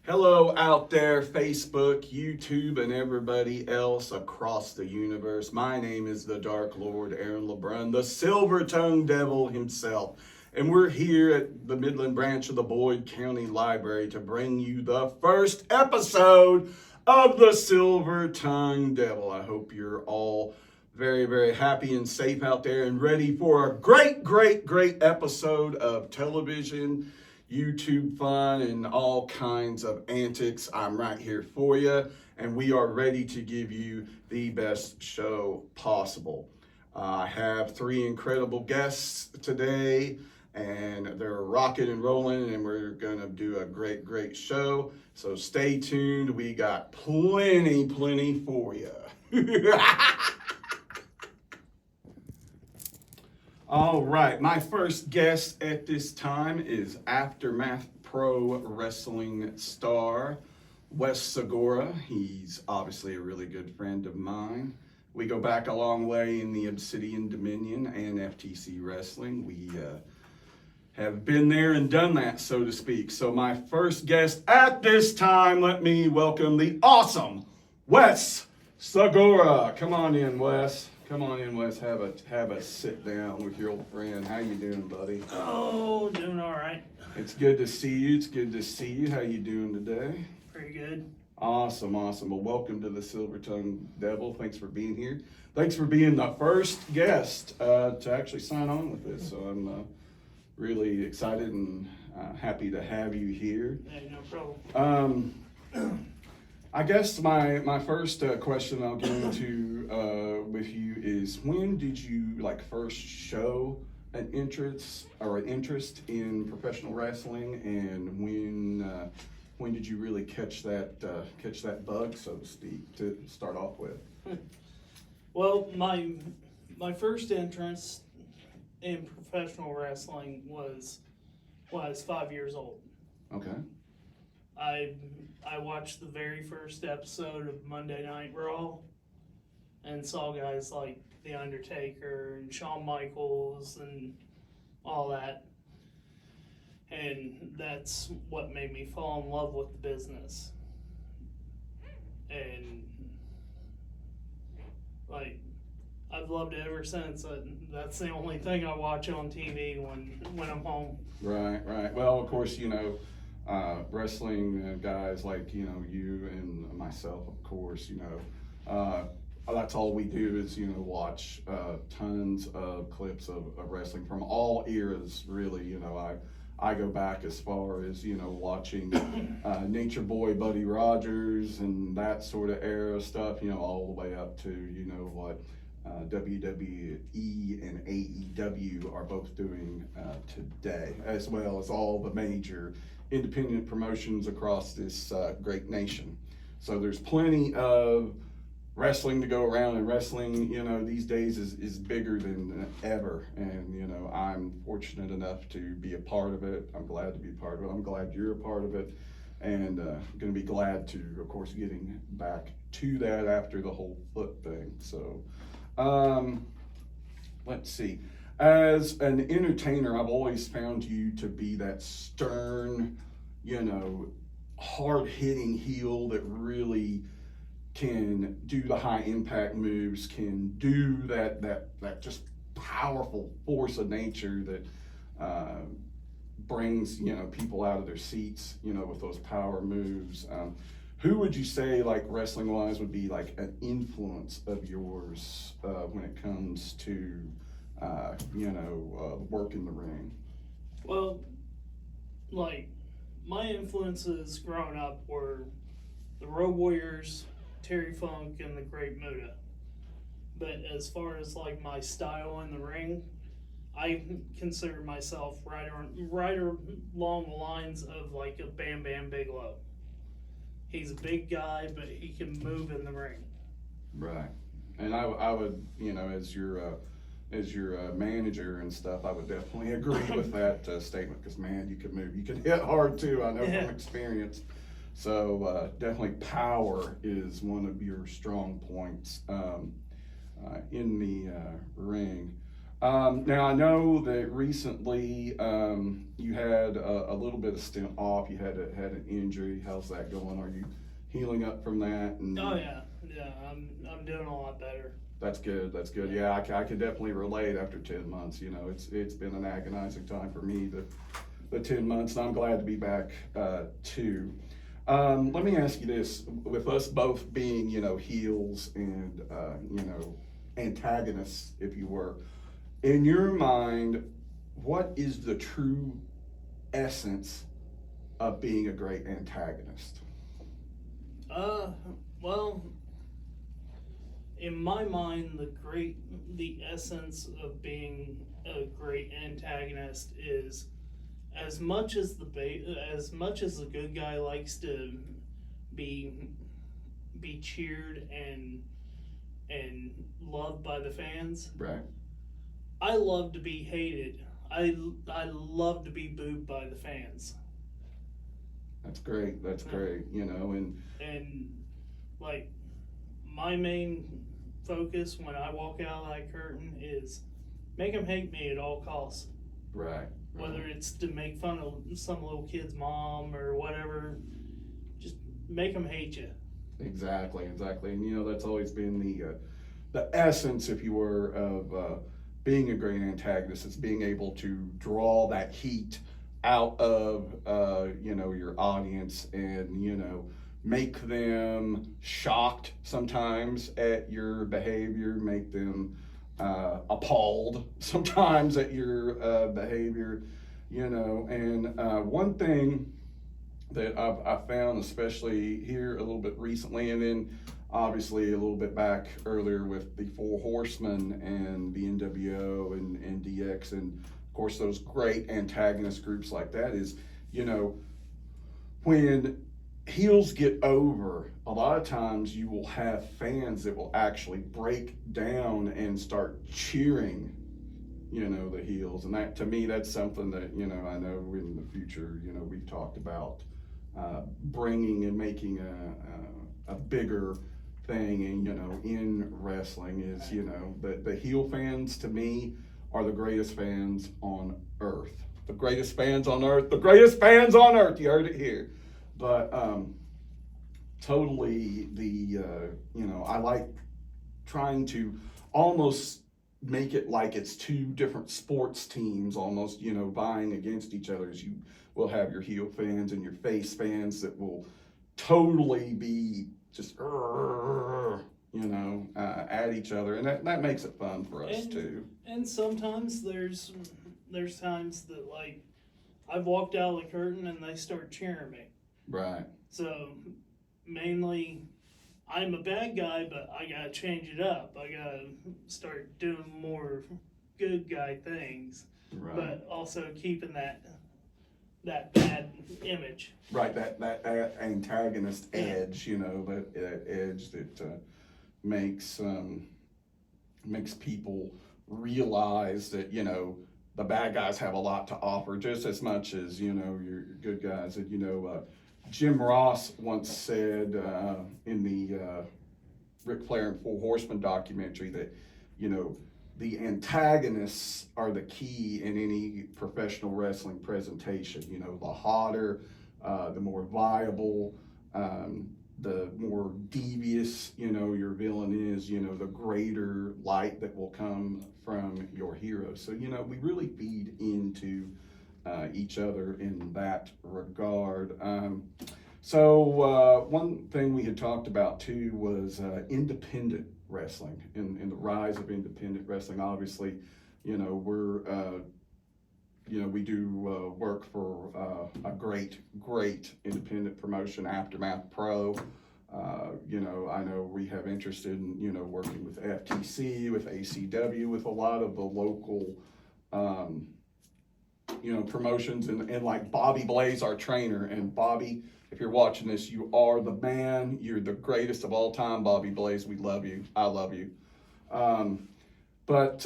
Hello out there, Facebook, YouTube, and everybody else across the universe. My name is the Dark Lord Aaron LeBrun, the Silver-Tongued Devil himself. And we're here at the Midland branch of the Boyd County Library to bring you the first episode of the Silver-Tongued Devil. I hope you're all very, very happy and safe out there and ready for a great episode of television, YouTube fun, and all kinds of antics. I'm right here for you, and we are ready to give you the best show possible. I have three incredible guests today, and they're rocking and rolling, and we're going to do a great show. So stay tuned. We got plenty for you. All right, my first guest at this time is Aftermath Pro Wrestling star Wes Segura. He's obviously a really good friend of mine. We go back a long way in the Obsidian Dominion and FTC Wrestling. We have been there and done that, so to speak. So my first guest at this time, let me welcome the awesome Wes Segura. Come on in, Wes. Come on in, Wes. Have a sit down with your old friend. How you doing, buddy? Oh, doing all right. It's good to see you. How you doing today? Pretty good. Awesome. Well, welcome to the Silver-Tongued Devil. Thanks for being here. Thanks for being the first guest to actually sign on with this. So I'm really excited and happy to have you here. Yeah, no problem. I guess my first question I'll get into with you is, when did you first show an interest in professional wrestling, and when did you really catch that bug, so to speak, to start off with? Well, my first entrance in professional wrestling was when I was 5 years old. Okay. I watched the very first episode of Monday Night Raw and saw guys like The Undertaker and Shawn Michaels and all that. And that's what made me fall in love with the business. And I've loved it ever since. That's the only thing I watch on TV when I'm home. Right. Well, of course, wrestling guys like you and myself, of course, that's all we do is watch tons of clips of wrestling from all eras, really. I go back as far as watching Nature Boy Buddy Rogers and that sort of era stuff, all the way up to what WWE and AEW are both doing today, as well as all the major independent promotions across this great nation. So there's plenty of wrestling to go around, and wrestling, these days is bigger than ever. And, I'm fortunate enough to be a part of it. I'm glad to be a part of it. I'm glad you're a part of it. And going to be glad to, of course, getting back to that after the whole foot thing. So let's see. As an entertainer, I've always found you to be that stern, hard-hitting heel that really can do the high-impact moves, can do that just powerful force of nature that brings, people out of their seats, with those power moves. Who would you say, wrestling-wise, would be an influence of yours when it comes to work in the ring? Well, my influences growing up were the Road Warriors, Terry Funk, and the Great Muta. But as far as my style in the ring, I consider myself right along the lines of a Bam Bam Bigelow. He's a big guy, but he can move in the ring. Right. And I would, as your manager and stuff, I would definitely agree with that statement, because, man, you could move. You could hit hard, too, I know from experience. So definitely power is one of your strong points in the ring. Now I know that recently you had a little bit of stint off. You had an injury. How's that going? Are you healing up from that? And Oh yeah, I'm doing a lot better. that's good. That's good. Yeah, I can definitely relate after 10 months. You know, it's been an agonizing time for me, the 10 months, and I'm glad to be back too. Let me ask you this: with us both being, heels and antagonists, if you were, in your mind, what is the true essence of being a great antagonist? Uh, well, in my mind, the essence of being a great antagonist is as much as the good guy likes to be cheered and loved by the fans. Right. I love to be hated. I love to be booed by the fans. That's great. That's great. And like my main focus when I walk out of that curtain is make them hate me at all costs. Right. Whether it's to make fun of some little kid's mom or whatever, just make them hate you. Exactly. Exactly. And that's always been the essence, if you were, of being a great antagonist. Is being able to draw that heat out of your audience, and make them shocked sometimes at your behavior, make them appalled sometimes at your behavior, and one thing that I've found, especially here a little bit recently, and then obviously a little bit back earlier with the Four Horsemen and the NWO and DX, and of course those great antagonist groups like that, is, when heels get over, a lot of times you will have fans that will actually break down and start cheering the heels. And that, to me, that's something that I know in the future we've talked about bringing and making a bigger thing, and in wrestling is the heel fans, to me, are the greatest fans on earth. The greatest fans on earth. The greatest fans on earth. You heard it here. But totally I like trying to almost make it like it's two different sports teams almost, vying against each other. As you will have your heel fans and your face fans that will totally be just at each other, and that makes it fun for us too. And sometimes there's times that, like, I've walked out of the curtain and they start cheering me. Right. So mainly I'm a bad guy, but I gotta change it up. I gotta start doing more good guy things, Right. but also keeping that bad image. Right, that antagonist edge, that edge that makes people realize that the bad guys have a lot to offer just as much as your good guys. And Jim Ross once said in the Ric Flair and Four Horsemen documentary that the antagonists are the key in any professional wrestling presentation. The hotter, the more viable, the more devious, your villain is, the greater light that will come from your hero. So, we really feed into each other in that regard. So one thing we had talked about too was independent wrestling and the rise of independent wrestling. Obviously, we're we do work for a great independent promotion, Aftermath Pro. I know we have interest in working with FTC, with ACW, with a lot of the local promotions, and like Bobby Blaze, our trainer. And Bobby, if you're watching this, you are the man. You're the greatest of all time, Bobby Blaze. We love you. I love you. But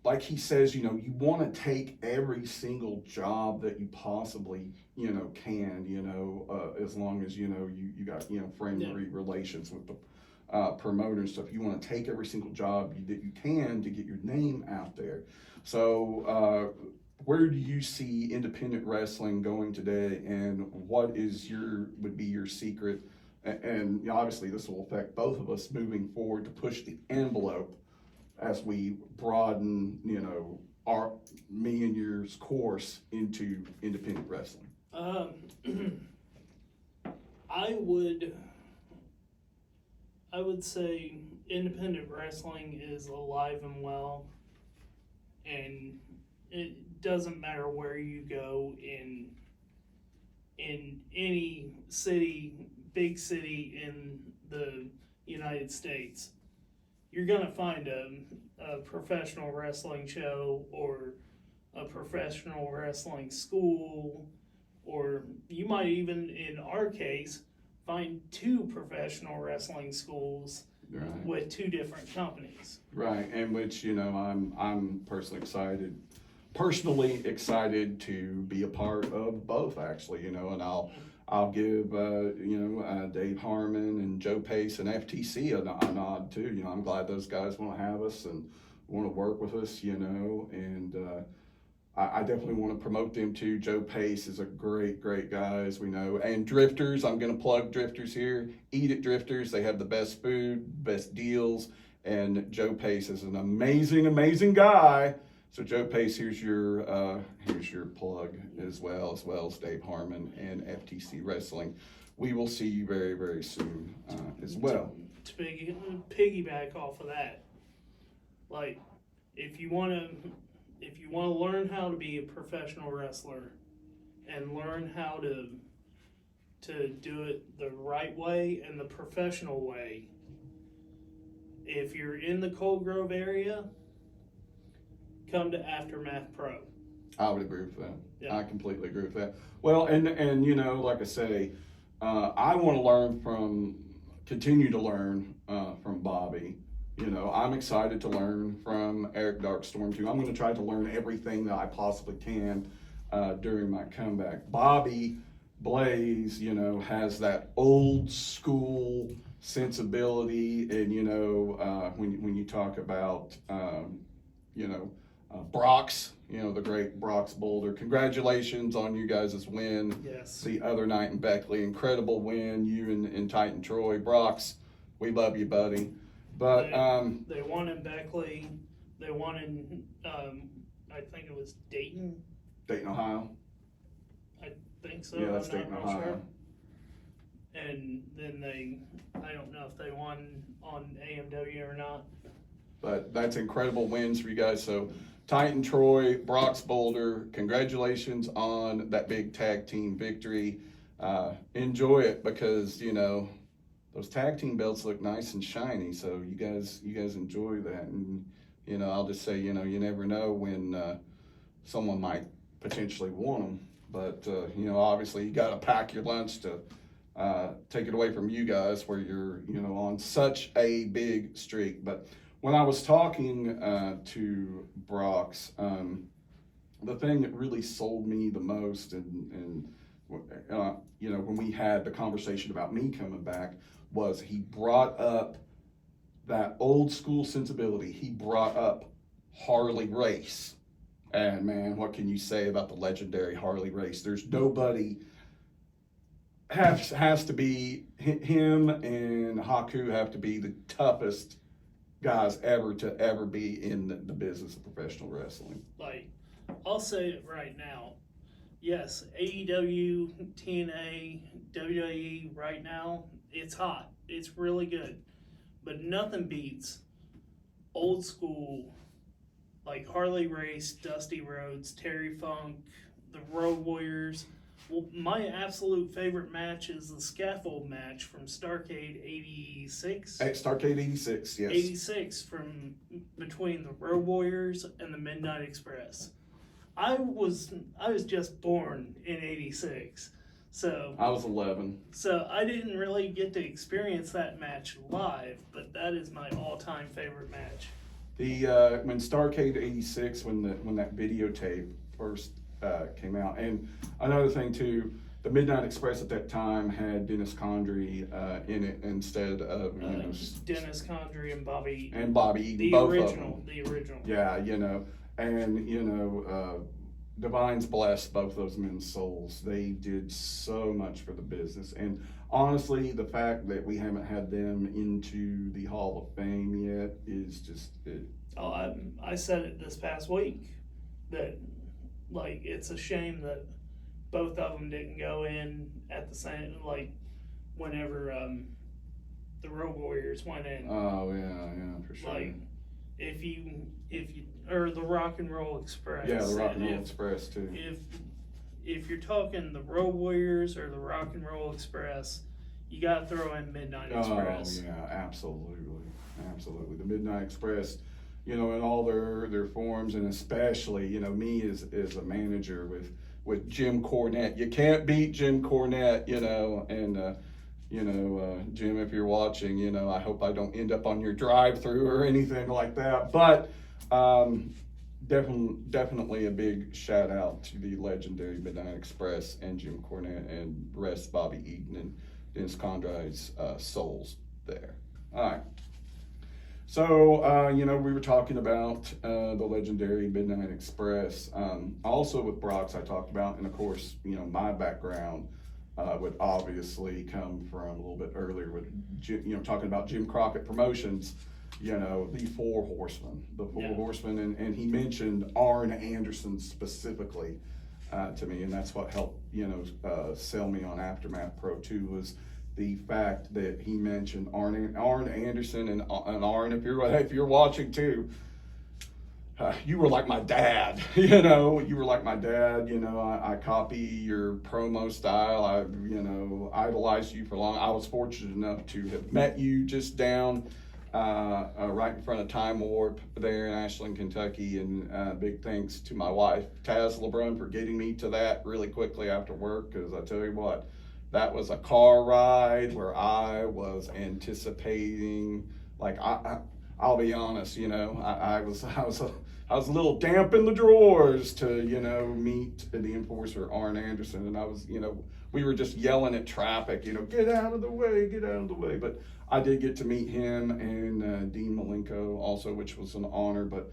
like he says, you want to take every single job that you possibly, can, as long as, you got, friendly relations with promoter and stuff. You want to take every single job that you can to get your name out there. So where do you see independent wrestling going today, and what is would be your secret? And you know, obviously this will affect both of us moving forward to push the envelope as we broaden, you know, me and yours course into independent wrestling. I would say independent wrestling is alive and well, and it doesn't matter where you go in any city, big city in the United States. You're gonna find a professional wrestling show or a professional wrestling school, or you might even, in our case, find 2 professional wrestling schools Right. with 2 different companies. Right, and which, you know, I'm personally excited to be a part of both, actually, you know, and I'll give Dave Harmon and Joe Pace and FTC a nod too. You know, I'm glad those guys want to have us and want to work with us, you know, and I definitely want to promote them too. Joe Pace is a great guy, as we know. And Drifters, I'm going to plug Drifters here. Eat at Drifters. They have the best food, best deals. And Joe Pace is an amazing guy. So Joe Pace, here's your plug as well as Dave Harmon and FTC Wrestling. We will see you very soon as well. To piggyback off of that, like if you want to learn how to be a professional wrestler and learn how to do it the right way and the professional way, if you're in the Cold Grove area, come to Aftermath Pro. I would agree with that. Yeah. I completely agree with that. Well, and you know, like I say, I want to continue to learn from Bobby. You know, I'm excited to learn from Eric Darkstorm too. I'm going to try to learn everything that I possibly can during my comeback. Bobby Blaze, you know, has that old school sensibility, and you know, when you talk about, Brock's, you know, the great Brock's Boulder. Congratulations on you guys' win. Yes. The other night in Beckley, incredible win. You and Titan Troy. Brock's, we love you, buddy. But they won in Beckley. They won in I think it was Dayton, Ohio. I think so. Yeah, that's I'm not Dayton, real Ohio. sure. And then I don't know if they won on AMW or not. But that's incredible wins for you guys. So Titan Troy, Brock's Boulder, congratulations on that big tag team victory. Enjoy it, because you know those tag team belts look nice and shiny. So you guys enjoy that. And you know, I'll just say, you know, you never know when someone might potentially want them. But you know, obviously you got to pack your lunch to take it away from you guys, where you're, you know, on such a big streak. But when I was talking to Brock's, the thing that really sold me the most, and you know, when we had the conversation about me coming back, was he brought up that old school sensibility. He brought up Harley Race. And man, what can you say about the legendary Harley Race? There's nobody, has to be, him and Haku have to be the toughest guys ever to be in the business of professional wrestling. Like, I'll say it right now. Yes, AEW, TNA, WWE right now, it's hot. It's really good. But nothing beats old school, like Harley Race, Dusty Rhodes, Terry Funk, the Road Warriors. Well, my absolute favorite match is the scaffold match from Starrcade 86. Starrcade 86, yes. 86 from between the Road Warriors and the Midnight Express. I was just born in 86. So I was 11. So I didn't really get to experience that match live, but that is my all-time favorite match. The when Starrcade 86, when that videotape first came out, and another thing too, the Midnight Express at that time had Dennis Condrey in it instead of Dennis Condrey and Bobby. And Bobby Eaton, the both original, of them. The original. Yeah, and Divine's blessed both those men's souls. They did so much for the business, and honestly, the fact that we haven't had them into the Hall of Fame yet is just it. Oh, I said it this past week that like it's a shame that both of them didn't go in at the same whenever the Road Warriors went in. Oh yeah, for sure. Like if you or the Rock and Roll Express. Yeah, the Rock and Roll Express too. If you're talking the Road Warriors or the Rock and Roll Express, you gotta throw in Midnight Express. Oh yeah, absolutely. The Midnight Express, in all their forms, and especially, me as a manager with Jim Cornette. You can't beat Jim Cornette, and Jim, if you're watching, I hope I don't end up on your drive-through or anything like that. But definitely a big shout out to the legendary Midnight Express and Jim Cornette, and rest Bobby Eaton and Dennis Condrey's souls there. All right. So, we were talking about the legendary Midnight Express. Also with Brock's, I talked about, and of course, my background would obviously come from a little bit earlier with, talking about Jim Crockett Promotions, the Four Horsemen, and he mentioned Arn Anderson specifically to me, and that's what helped, sell me on Aftermath Pro 2 was the fact that he mentioned Arn Anderson, and Arn, if you're watching too, you were like my dad. You were like my dad. I copy your promo style. I idolized you for long. I was fortunate enough to have met you just down right in front of Time Warp there in Ashland, Kentucky, and big thanks to my wife Taz LeBrun for getting me to that really quickly after work, because I tell you what, that was a car ride where I was anticipating, like I'll be honest, I was a little damp in the drawers to, meet the enforcer Arn Anderson, and I was, we were just yelling at traffic, get out of the way, but I did get to meet him and Dean Malenko also, which was an honor, but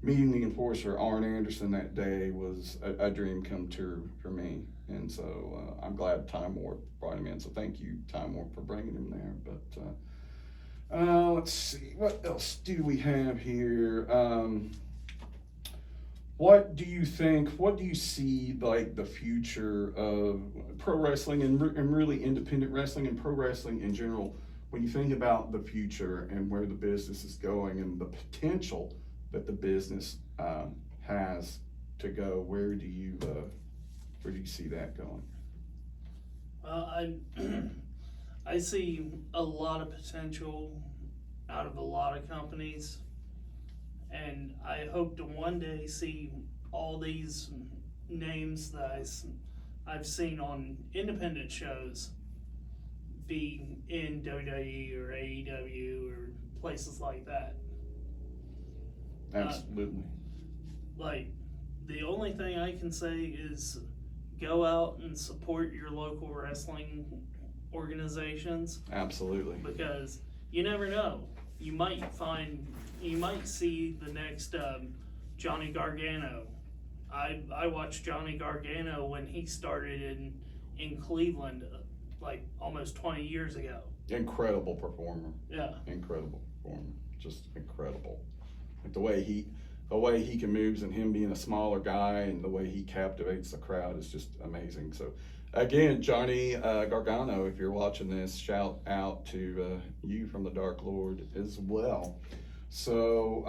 meeting the enforcer Arn Anderson that day was a dream come true for me. And so I'm glad Time Warp brought him in. So thank you, Time Warp, for bringing him there. But let's see, what else do we have here? What do you see like the future of pro wrestling and really independent wrestling and pro wrestling in general, when you think about the future and where the business is going and the potential that the business has to go? Where do you see that going? I see a lot of potential out of a lot of companies, and I hope to one day see all these names that I've seen on independent shows be in WWE or AEW or places like that. Absolutely. The only thing I can say is go out and support your local wrestling organizations. Absolutely. Because you never know. You might see the next Johnny Gargano. I watched Johnny Gargano when he started in Cleveland almost 20 years ago. Incredible performer. Yeah. Incredible performer. Just incredible. Like the way he can move, and him being a smaller guy, and the way he captivates the crowd is just amazing. So again, Johnny Gargano, if you're watching this, shout out to you from the Dark Lord as well. So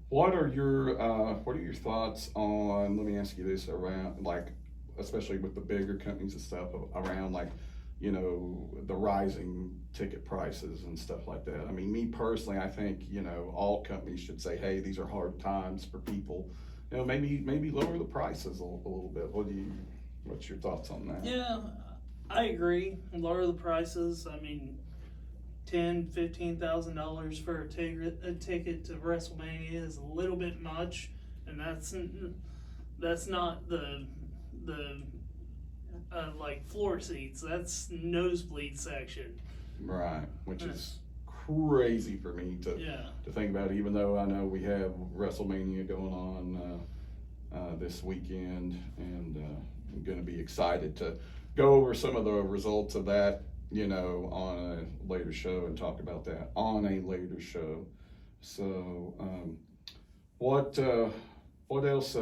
what are your thoughts on, let me ask you this, around especially with the bigger companies and stuff, around the rising ticket prices and stuff like that? I mean, me personally, I think, all companies should say, hey, these are hard times for people. Maybe lower the prices a little bit. What's your thoughts on that? Yeah, I agree. Lower the prices. I mean, $10,000-$15,000 for a ticket to WrestleMania is a little bit much, and that's not the like floor seats. That's nosebleed section. Right, which is crazy for me to think about, even though I know we have WrestleMania going on this weekend, and I'm going to be excited to go over some of the results of that, on a later show, and talk about that on a later show. So, what else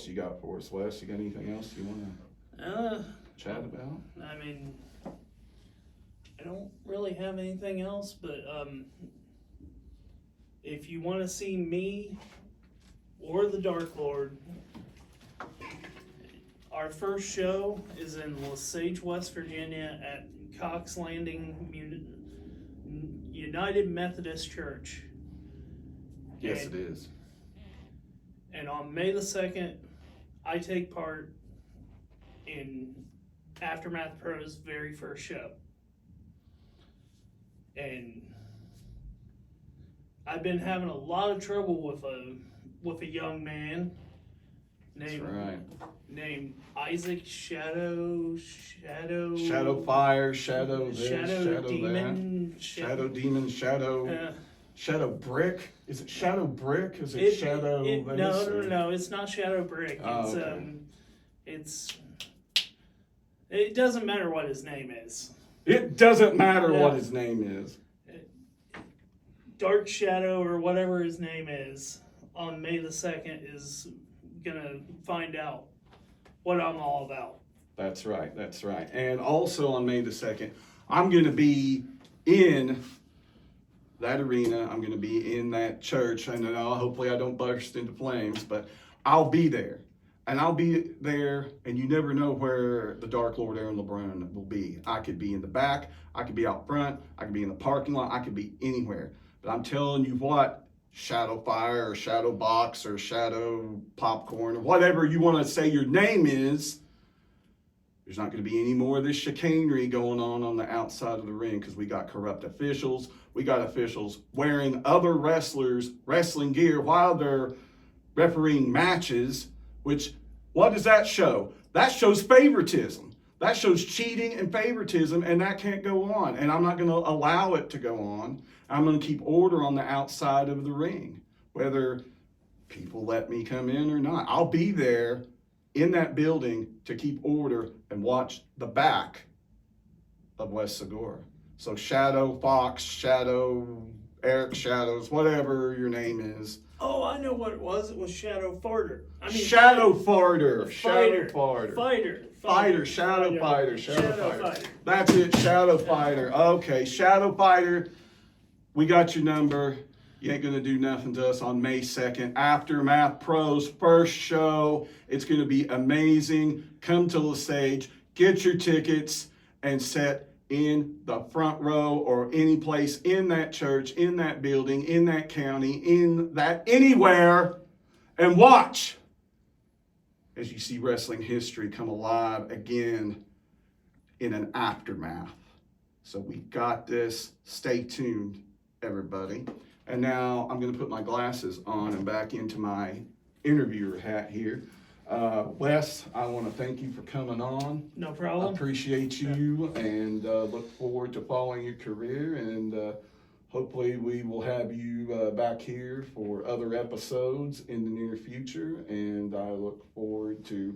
you got for us, Wes? You got anything else you want to chat about? I mean, I don't really have anything else, but if you want to see me or the Dark Lord, our first show is in Lesage, West Virginia at Cox Landing United Methodist Church. Yes, it is. And on May the 2nd, I take part in Aftermath Pro's very first show. And I've been having a lot of trouble with a young man named Isaac Shadow Fire, Shadow this, Shadow Demon, that. Shadow Demon, Shadow Brick. Is it Shadow Brick? Is it Shadow this? No, it's not Shadow Brick. It's okay. It doesn't matter what his name is. It doesn't matter what his name is. Dark Shadow, or whatever his name is, on May the 2nd is gonna find out what I'm all about. That's right. And also on May the 2nd, I'm gonna be in that arena. I'm gonna be in that church, and hopefully I don't burst into flames, but I'll be there. And I'll be there, and you never know where the Dark Lord Aaron LeBrun will be. I could be in the back, I could be out front, I could be in the parking lot, I could be anywhere. But I'm telling you what, Shadow Fire, or Shadow Box, or Shadow Popcorn, or whatever you want to say your name is, there's not going to be any more of this chicanery going on the outside of the ring, because we got corrupt officials. We got officials wearing other wrestlers' wrestling gear while they're refereeing matches. Which, what does that show? That shows favoritism. That shows cheating and favoritism, and that can't go on. And I'm not going to allow it to go on. I'm going to keep order on the outside of the ring, whether people let me come in or not. I'll be there in that building to keep order and watch the back of Wes Segura. So Shadow Fox, Shadow Eric Shadows, whatever your name is. Oh, I know what it was. It was Shadow Farter. Shadow Farter. Shadow Fighter. That's it, Shadow Fighter. Okay, Shadow Fighter, we got your number. You ain't gonna do nothing to us on May 2nd. Aftermath Pro's first show. It's gonna be amazing. Come to Lesage, get your tickets, and sit in the front row or any place in that church, in that building, in that county, in that anywhere, and watch as you see wrestling history come alive again in an aftermath. So we got this. Stay tuned, everybody. And now I'm going to put my glasses on and back into my interviewer hat here. Wes, I want to thank you for coming on. No problem. Appreciate you, and look forward to following your career, and hopefully we will have you back here for other episodes in the near future, and I look forward to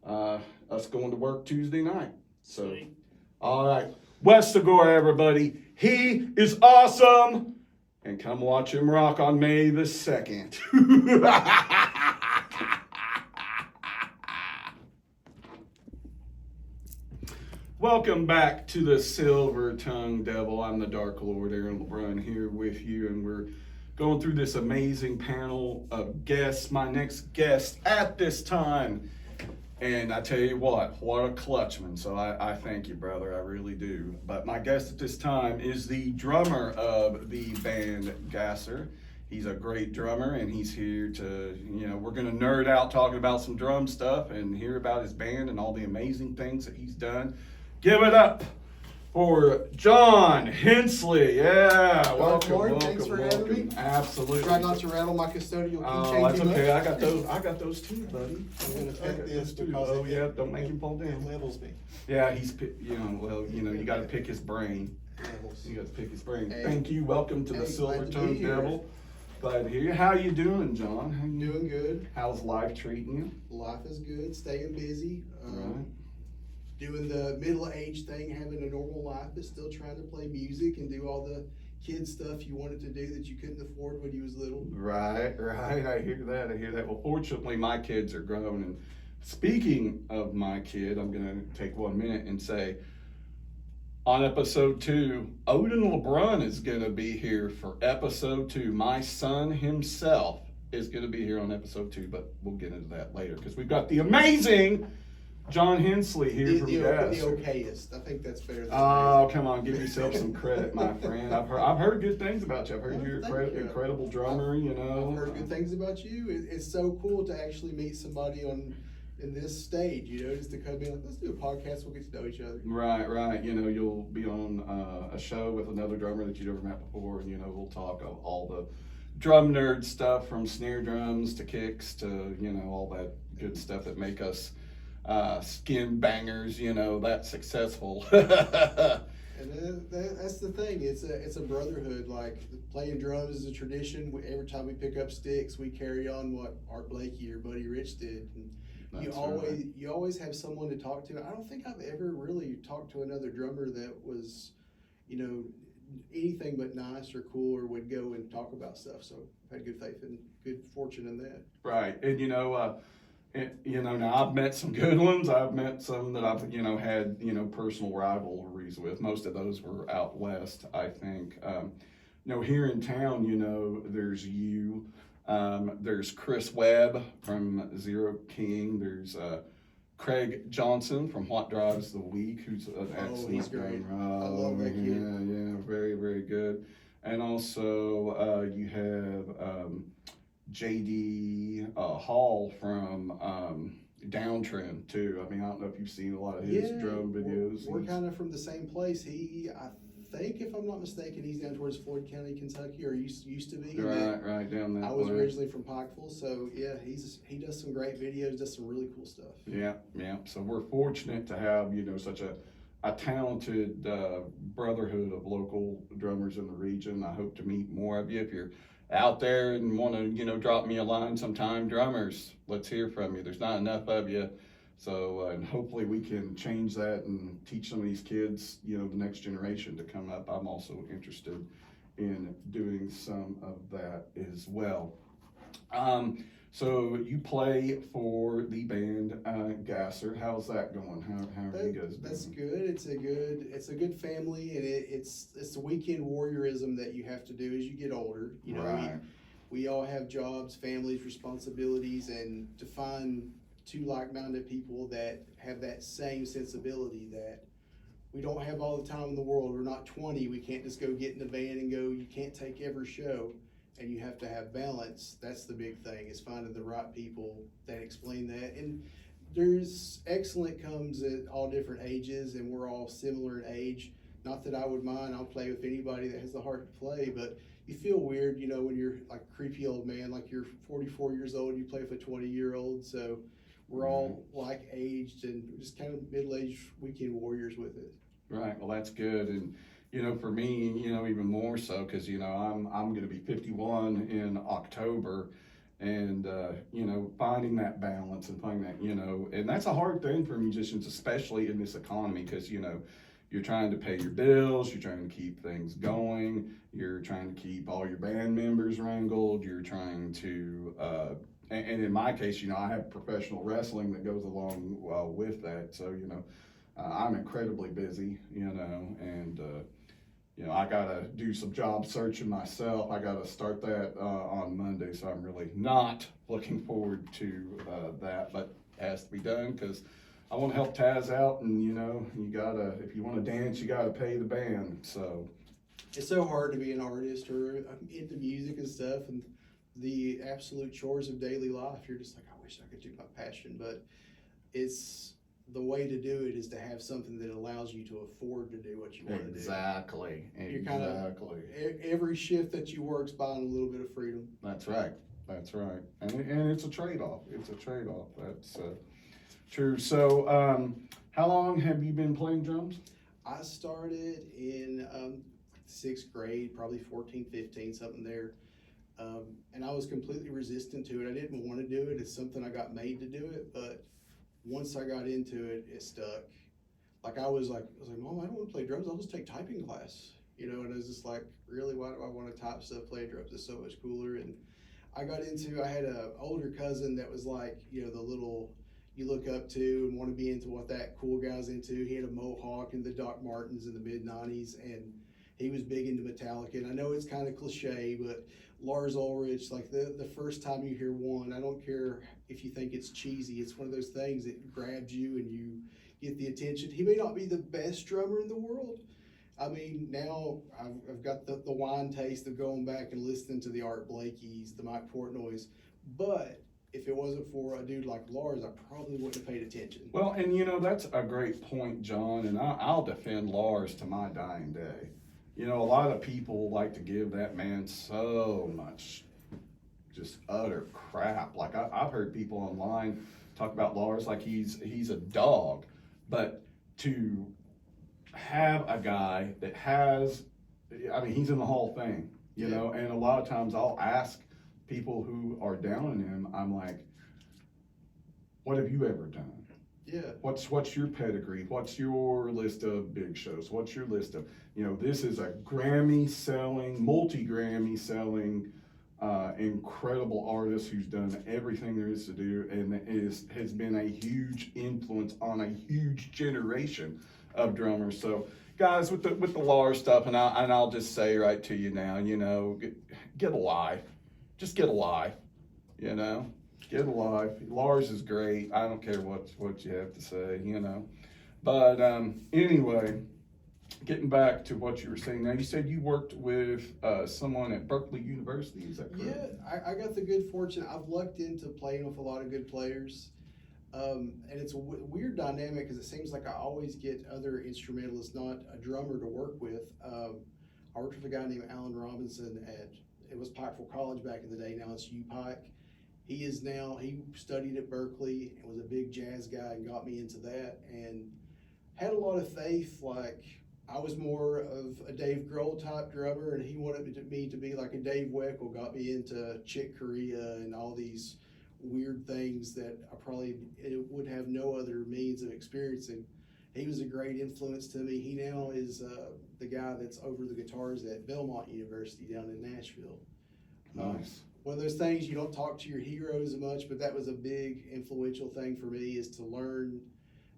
us going to work Tuesday night. So, Sweet. All right. Wes Segura, everybody. He is awesome, and come watch him rock on May the 2nd. Welcome back to the Silver Tongue Devil. I'm the Dark Lord Aaron LeBrun here with you, and we're going through this amazing panel of guests. My next guest at this time, and I tell you what a clutchman. So I thank you, brother, I really do. But my guest at this time is the drummer of the band Gasser. He's a great drummer, and he's here to, we're going to nerd out talking about some drum stuff and hear about his band and all the amazing things that he's done. Give it up for John Hensley. Yeah, welcome, Lord, welcome, thanks for welcome. having me. Absolutely. Try not to rattle my custodial Oh, keychain that's too okay. much. I got those too, buddy. I'm gonna I got take this those too. because Oh yeah, don't make him fall it down. levels me. Yeah, you got to pick his brain. Levels. You got to pick his brain. Hey. Thank you. Welcome to the Hey, Silver glad to Tongue be here. Devil. Glad to hear you. How you doing, John? How you Doing good. How's life treating you? Life is good. Staying busy. Right. Doing the middle-aged thing, having a normal life, but still trying to play music and do all the kid stuff you wanted to do that you couldn't afford when you was little. Right. I hear that. Well, fortunately, my kids are grown. And speaking of my kid, I'm going to take 1 minute and say, on episode 2, Odin LeBrun is going to be here for episode 2. My son himself is going to be here on episode 2, but we'll get into that later because we've got the amazing John Hensley here from The Gas. okayest. I think that's fair. Oh, come on, give yourself some credit, my friend. I've heard good things about you. I've heard you're Thank you. incredible drummer. You know, I've heard good things about you. It's so cool to actually meet somebody in this stage, just to come in like, let's do a podcast, we'll get to know each other. Right. You know, you'll be on a show with another drummer that you'd never met before, and we'll talk of all the drum nerd stuff from snare drums to kicks to all that good stuff that make us skin bangers, that successful. And that's the thing. It's a brotherhood. Like playing drums is a tradition. Every time we pick up sticks, we carry on what Art Blakey or Buddy Rich did. And you always have someone to talk to. I don't think I've ever really talked to another drummer that was, anything but nice or cool or would go and talk about stuff. So I've had good faith and good fortune in that. Right, and now I've met some good ones. I've met some that I've had personal rivalries with. Most of those were out west, I think. Here in town, there's you. There's Chris Webb from Zero King. There's Craig Johnson from What Drives the Week, who's an excellent he's great. drummer. I love that kid. Yeah, very, very good. And also you have JD Hall from Downtrend too. I mean, I don't know if you've seen a lot of his drum videos. We're kind of from the same place. I think, if I'm not mistaken, he's down towards Floyd County, Kentucky, or used to be. Right down that I was way. originally from Pikeville, so yeah, he does some great videos, does some really cool stuff. Yeah. So we're fortunate to have such a talented brotherhood of local drummers in the region. I hope to meet more of you. If you're out there and want to drop me a line sometime, drummers, let's hear from you. There's not enough of you. So, and hopefully we can change that and teach some of these kids, the next generation to come up. I'm also interested in doing some of that as well. So you play for the band Gasser. How's that going? How are you guys doing? That's good. It's a good family, and it's the weekend warriorism that you have to do as you get older. Right. We all have jobs, families, responsibilities, and to find two like-minded people that have that same sensibility that we don't have all the time in the world. We're not 20. We can't just go get in the van and go. You can't take every show, and you have to have balance. That's the big thing, is finding the right people that explain that. And there's excellent comes at all different ages, and we're all similar in age. Not that I would mind. I'll play with anybody that has the heart to play, but you feel weird, when you're like a creepy old man, like you're 44 years old, you play with a 20-year-old. So we're all like aged and just kind of middle-aged weekend warriors with it. Right. Well, that's good. And, for me, even more so, because, I'm going to be 51 in October, and, finding that balance and finding that, and that's a hard thing for musicians, especially in this economy, because, you're trying to pay your bills, you're trying to keep things going, you're trying to keep all your band members wrangled, you're trying to, and in my case, I have professional wrestling that goes along with that. So, I'm incredibly busy, and, I got to do some job searching myself. I got to start that on Monday. So I'm really not looking forward to that, but it has to be done because I want to help Taz out. And, if you want to dance, you got to pay the band. So it's so hard to be an artist or into music and stuff, and the absolute chores of daily life. You're just like, I wish I could do my passion, but it's the way to do it is to have something that allows you to afford to do what you want to do. Exactly. You're kind of Exactly. every shift that you work's buying a little bit of freedom. That's right. That's right. And it's a trade-off. It's a trade-off. That's true. So, how long have you been playing drums? I started in sixth grade, probably 14, 15, something there. And I was completely resistant to it. I didn't want to do it. It's something I got made to do it. But once I got into it, it stuck. Like I was like, Mom, I don't want to play drums. I'll just take typing class. And I was just like, really, why do I want to type stuff, play drums? It's so much cooler. And I had an older cousin that was like, the little you look up to and want to be into what that cool guy's into. He had a mohawk and the Doc Martens in the mid-90s, and he was big into Metallica. And I know it's kind of cliche, but Lars Ulrich, like the first time you hear one, I don't care if you think it's cheesy, it's one of those things that grabs you and you get the attention. He may not be the best drummer in the world. I mean, now I've got the wine taste of going back and listening to the Art Blakey's, the Mike Portnoy's, but if it wasn't for a dude like Lars, I probably wouldn't have paid attention. Well, and that's a great point, John, and I'll defend Lars to my dying day. A lot of people like to give that man so much just utter crap. Like I've heard people online talk about Lars like he's a dog, but to have a guy that has, he's in the Hall of Fame, and a lot of times I'll ask people who are down on him, I'm like, what have you ever done? Yeah. What's your pedigree? What's your list of big shows? What's your list of, this is a multi-Grammy selling, incredible artist who's done everything there is to do and has been a huge influence on a huge generation of drummers. So guys, with the Lars stuff, and I'll just say right to you now, get a life. Just get a life, Get a life. Lars is great. I don't care what you have to say, But anyway, getting back to what you were saying. Now, you said you worked with someone at Berkeley University. Is that correct? Yeah, I got the good fortune. I've lucked into playing with a lot of good players. And it's a weird dynamic because it seems like I always get other instrumentalists, not a drummer, to work with. I worked with a guy named Alan Robinson it was Pikeville College back in the day. Now it's UPike. He studied at Berkeley and was a big jazz guy and got me into that and had a lot of faith. Like I was more of a Dave Grohl type drummer and he wanted me to be like a Dave Weckl, got me into Chick Corea and all these weird things that I probably would have no other means of experiencing. He was a great influence to me. He now is the guy that's over the guitars at Belmont University down in Nashville. Nice. One of those things, you don't talk to your heroes much, but that was a big influential thing for me, is to learn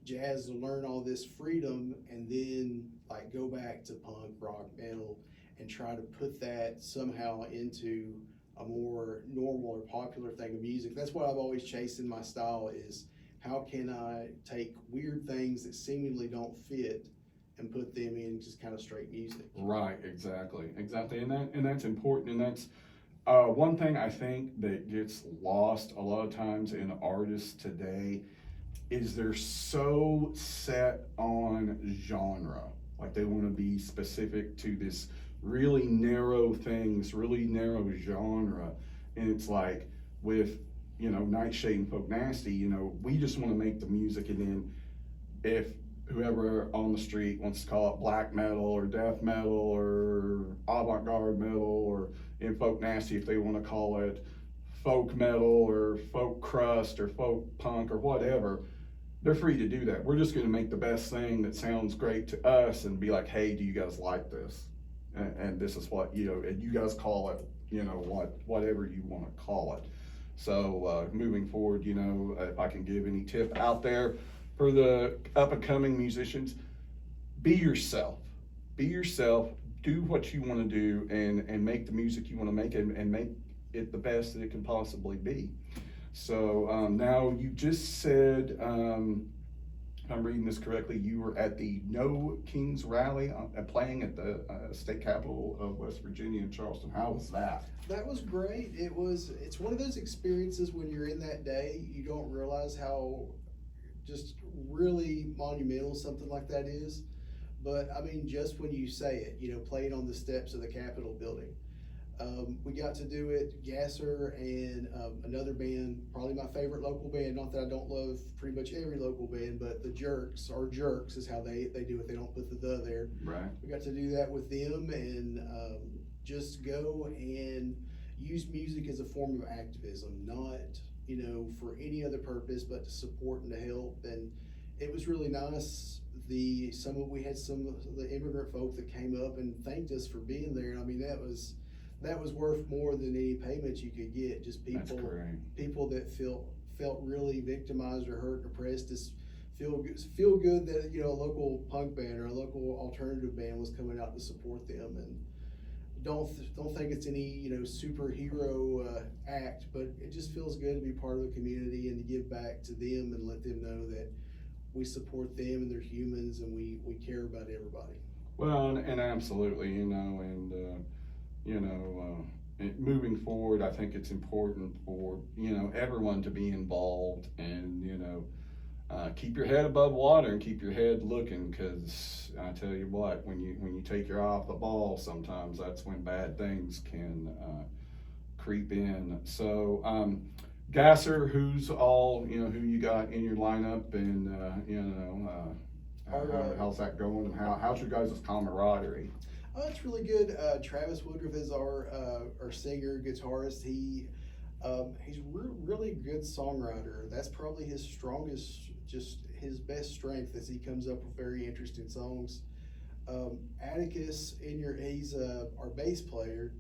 jazz, to learn all this freedom, and then like go back to punk, rock, metal, and try to put that somehow into a more normal or popular thing of music. That's what I've always chased in my style, is how can I take weird things that seemingly don't fit and put them in just kind of straight music. Right, exactly, and that's important, and that's one thing I think that gets lost a lot of times in artists today is they're so set on genre, like they want to be specific to this really narrow thing, this really narrow genre, and it's like with Nightshade and Folk Nasty, we just want to make the music, and then if whoever on the street wants to call it black metal or death metal or avant-garde metal, or in Folk Nasty if they want to call it folk metal or folk crust or folk punk or whatever, they're free to do that. We're just going to make the best thing that sounds great to us and be like, hey, do you guys like this? And this is what, and you guys call it, whatever you want to call it. So moving forward, if I can give any tip out there for the up-and-coming musicians, be yourself. Be yourself, do what you want to do, and make the music you want to make, and make it the best that it can possibly be. So now you just said, if I'm reading this correctly, you were at the No Kings Rally playing at the state capitol of West Virginia in Charleston. How was that? That was great. It's one of those experiences when you're in that day, you don't realize how just really monumental something like that is. But I mean, just when you say it, playing on the steps of the Capitol building. We got to do it, Gasser and another band, probably my favorite local band. Not that I don't love pretty much every local band, but the Jerks, or Jerks is how they do it. They don't put the there. Right. We got to do that with them and just go and use music as a form of activism, not, for any other purpose, but to support and to help. And it was really nice. We had some of the immigrant folk that came up and thanked us for being there. And I mean, that was worth more than any payments you could get. Just people that felt really victimized or hurt, or oppressed. Just feel good that a local punk band or a local alternative band was coming out to support them. And don't think it's any superhero act, but it just feels good to be part of a community and to give back to them and let them know that we support them and they're humans and we care about everybody. Well, and absolutely, moving forward, I think it's important for, everyone to be involved and, keep your head above water and keep your head looking, because I tell you what, when you take your eye off the ball, sometimes that's when bad things can creep in. So, Gasser, who's all, who you got in your lineup, and, how's that going, and how's your guys' camaraderie? Oh, it's really good. Travis Woodruff is our singer, guitarist. He's really good songwriter. That's probably his strongest, just his best strength, as he comes up with very interesting songs. Atticus he's our bass player,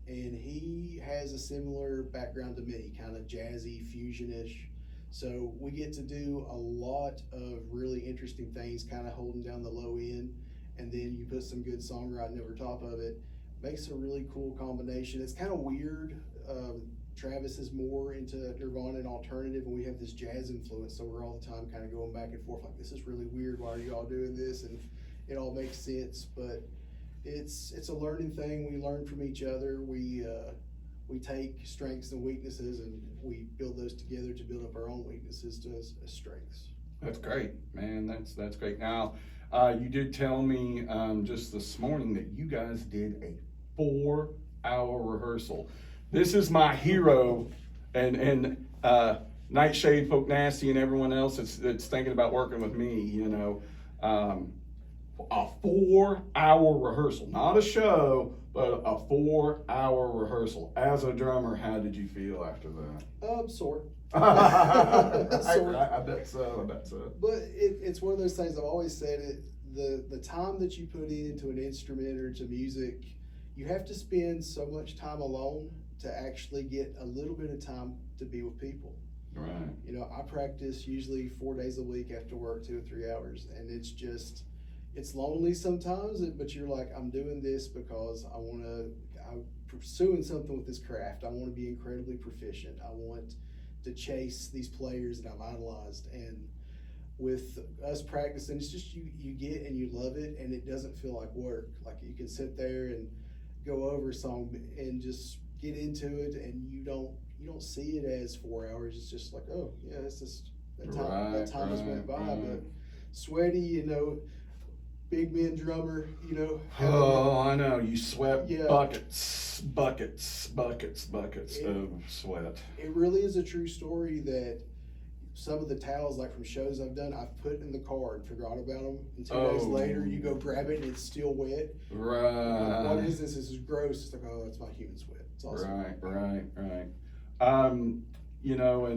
and he has a similar background to me, kind of jazzy, fusionish. So we get to do a lot of really interesting things, kind of holding down the low end. And then you put some good songwriting over top of it. Makes a really cool combination. It's kind of weird. Travis is more into Nirvana and alternative, and we have this jazz influence, so we're all the time kind of going back and forth like, this is really weird, why are you all doing this? And it all makes sense, but it's a learning thing. We learn from each other. We take strengths and weaknesses, and we build those together to build up our own weaknesses as strengths. That's great, man. That's great. Now, you did tell me just this morning that you guys did a 4-hour rehearsal. This is my hero, and Nightshade, Folk Nasty, and everyone else that's thinking about working with me. A 4-hour rehearsal, not a show, but a 4-hour rehearsal. As a drummer, how did you feel after that? Sore. I bet so. But it's one of those things I've always said. The time that you put into an instrument or to music, you have to spend so much time alone to actually get a little bit of time to be with people. Right. I practice usually 4 days a week after work, 2 or 3 hours, and it's lonely sometimes, but you're like, I'm doing this because I'm pursuing something with this craft. I want to be incredibly proficient. I want to chase these players that I've idolized. And with us practicing, it's just you get and you love it, and it doesn't feel like work. Like you can sit there and go over a song and just get into it, and you don't see it as 4 hours. It's just like, oh yeah, it's just that time just went by. But sweaty, big man drummer, Oh, I know. You sweat Yeah. buckets of sweat. It really is a true story that some of the towels, like from shows I've done, I've put in the car and forgot about them. And 2 days later, you go grab it and it's still wet. Right. Like, what is this? This is gross. It's like, oh, it's my human sweat. It's awesome. Right.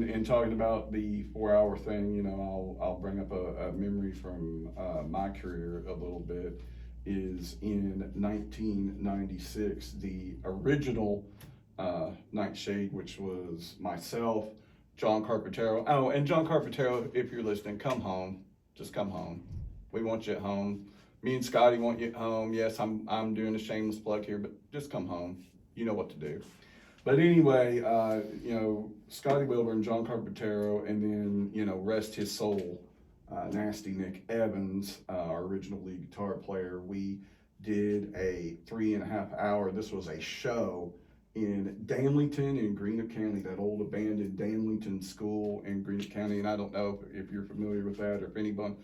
And talking about the 4-hour thing, I'll bring up a memory from my career a little bit. Is in 1996, the original Nightshade, which was myself, John Carpentero. Oh, and John Carpentero, if you're listening, come home. Just come home. We want you at home. Me and Scotty want you at home. Yes, I'm doing a shameless plug here, but just come home. You know what to do. But anyway, Scotty Wilburn, John Carpentero, and then, rest his soul, Nasty Nick Evans, our original lead guitar player. We did a 3.5 hour, this was a show in Danlington in Greenock County, that old abandoned Danlington school in Greenock County. And I don't know if you're familiar with that, or if anyone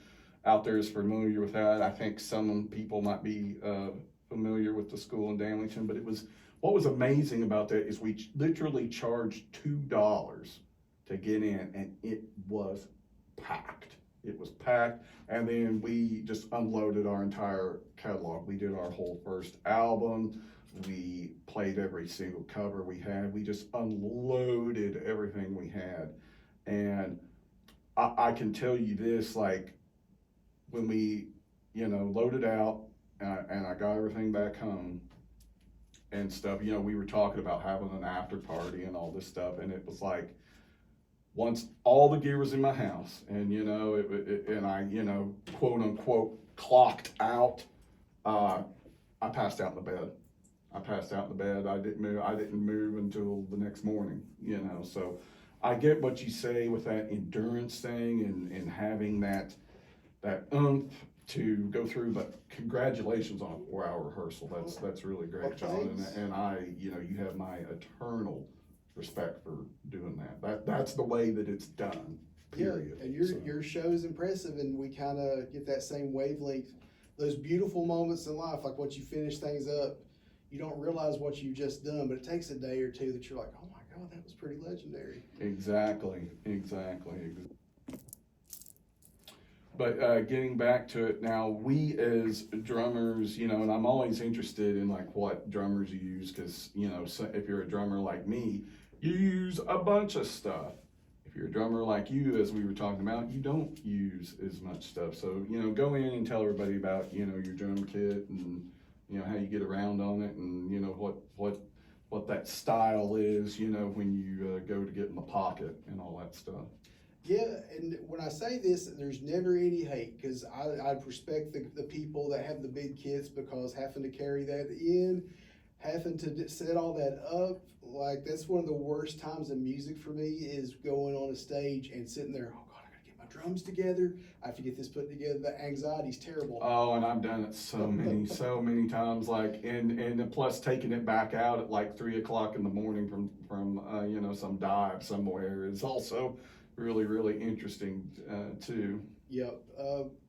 out there is familiar with that. I think some people might be familiar with the school in Danlington, but what was amazing about that is we literally charged $2 to get in, and it was packed. It was packed, and then we just unloaded our entire catalog. We did our whole first album. We played every single cover we had. We just unloaded everything we had. And I can tell you this, like, when we, loaded out, and I got everything back home and stuff, we were talking about having an after party and all this stuff, and it was like, once all the gear was in my house, and and I quote unquote clocked out, I passed out in the bed. I didn't move until the next morning. So I get what you say with that endurance thing and having that oomph to go through. But congratulations on a 4-hour rehearsal. That's really great, John. And I, you have my eternal respect for doing that. That's the way that it's done. Period. Yeah, and your show is impressive, and we kind of get that same wavelength. Those beautiful moments in life, like once you finish things up, you don't realize what you've just done, but it takes a day or two that you're like, oh my God, that was pretty legendary. Exactly. But getting back to it now, we as drummers, and I'm always interested in like what drummers use, because so if you're a drummer like me, you use a bunch of stuff. If you're a drummer like you, as we were talking about, you don't use as much stuff. So go in and tell everybody about your drum kit, and how you get around on it, and what that style is, when you go to get in the pocket and all that stuff. Yeah, and when I say this, there's never any hate, because I respect the people that have the big kits, because having to carry that in, having to set all that up, like that's one of the worst times in music for me, is going on a stage and sitting there, oh God, I gotta get my drums together, I have to get this put together. The anxiety's terrible. Oh, and I've done it so many times, like, and plus taking it back out at like 3:00 in the morning from some dive somewhere is also really, really interesting too. Yep.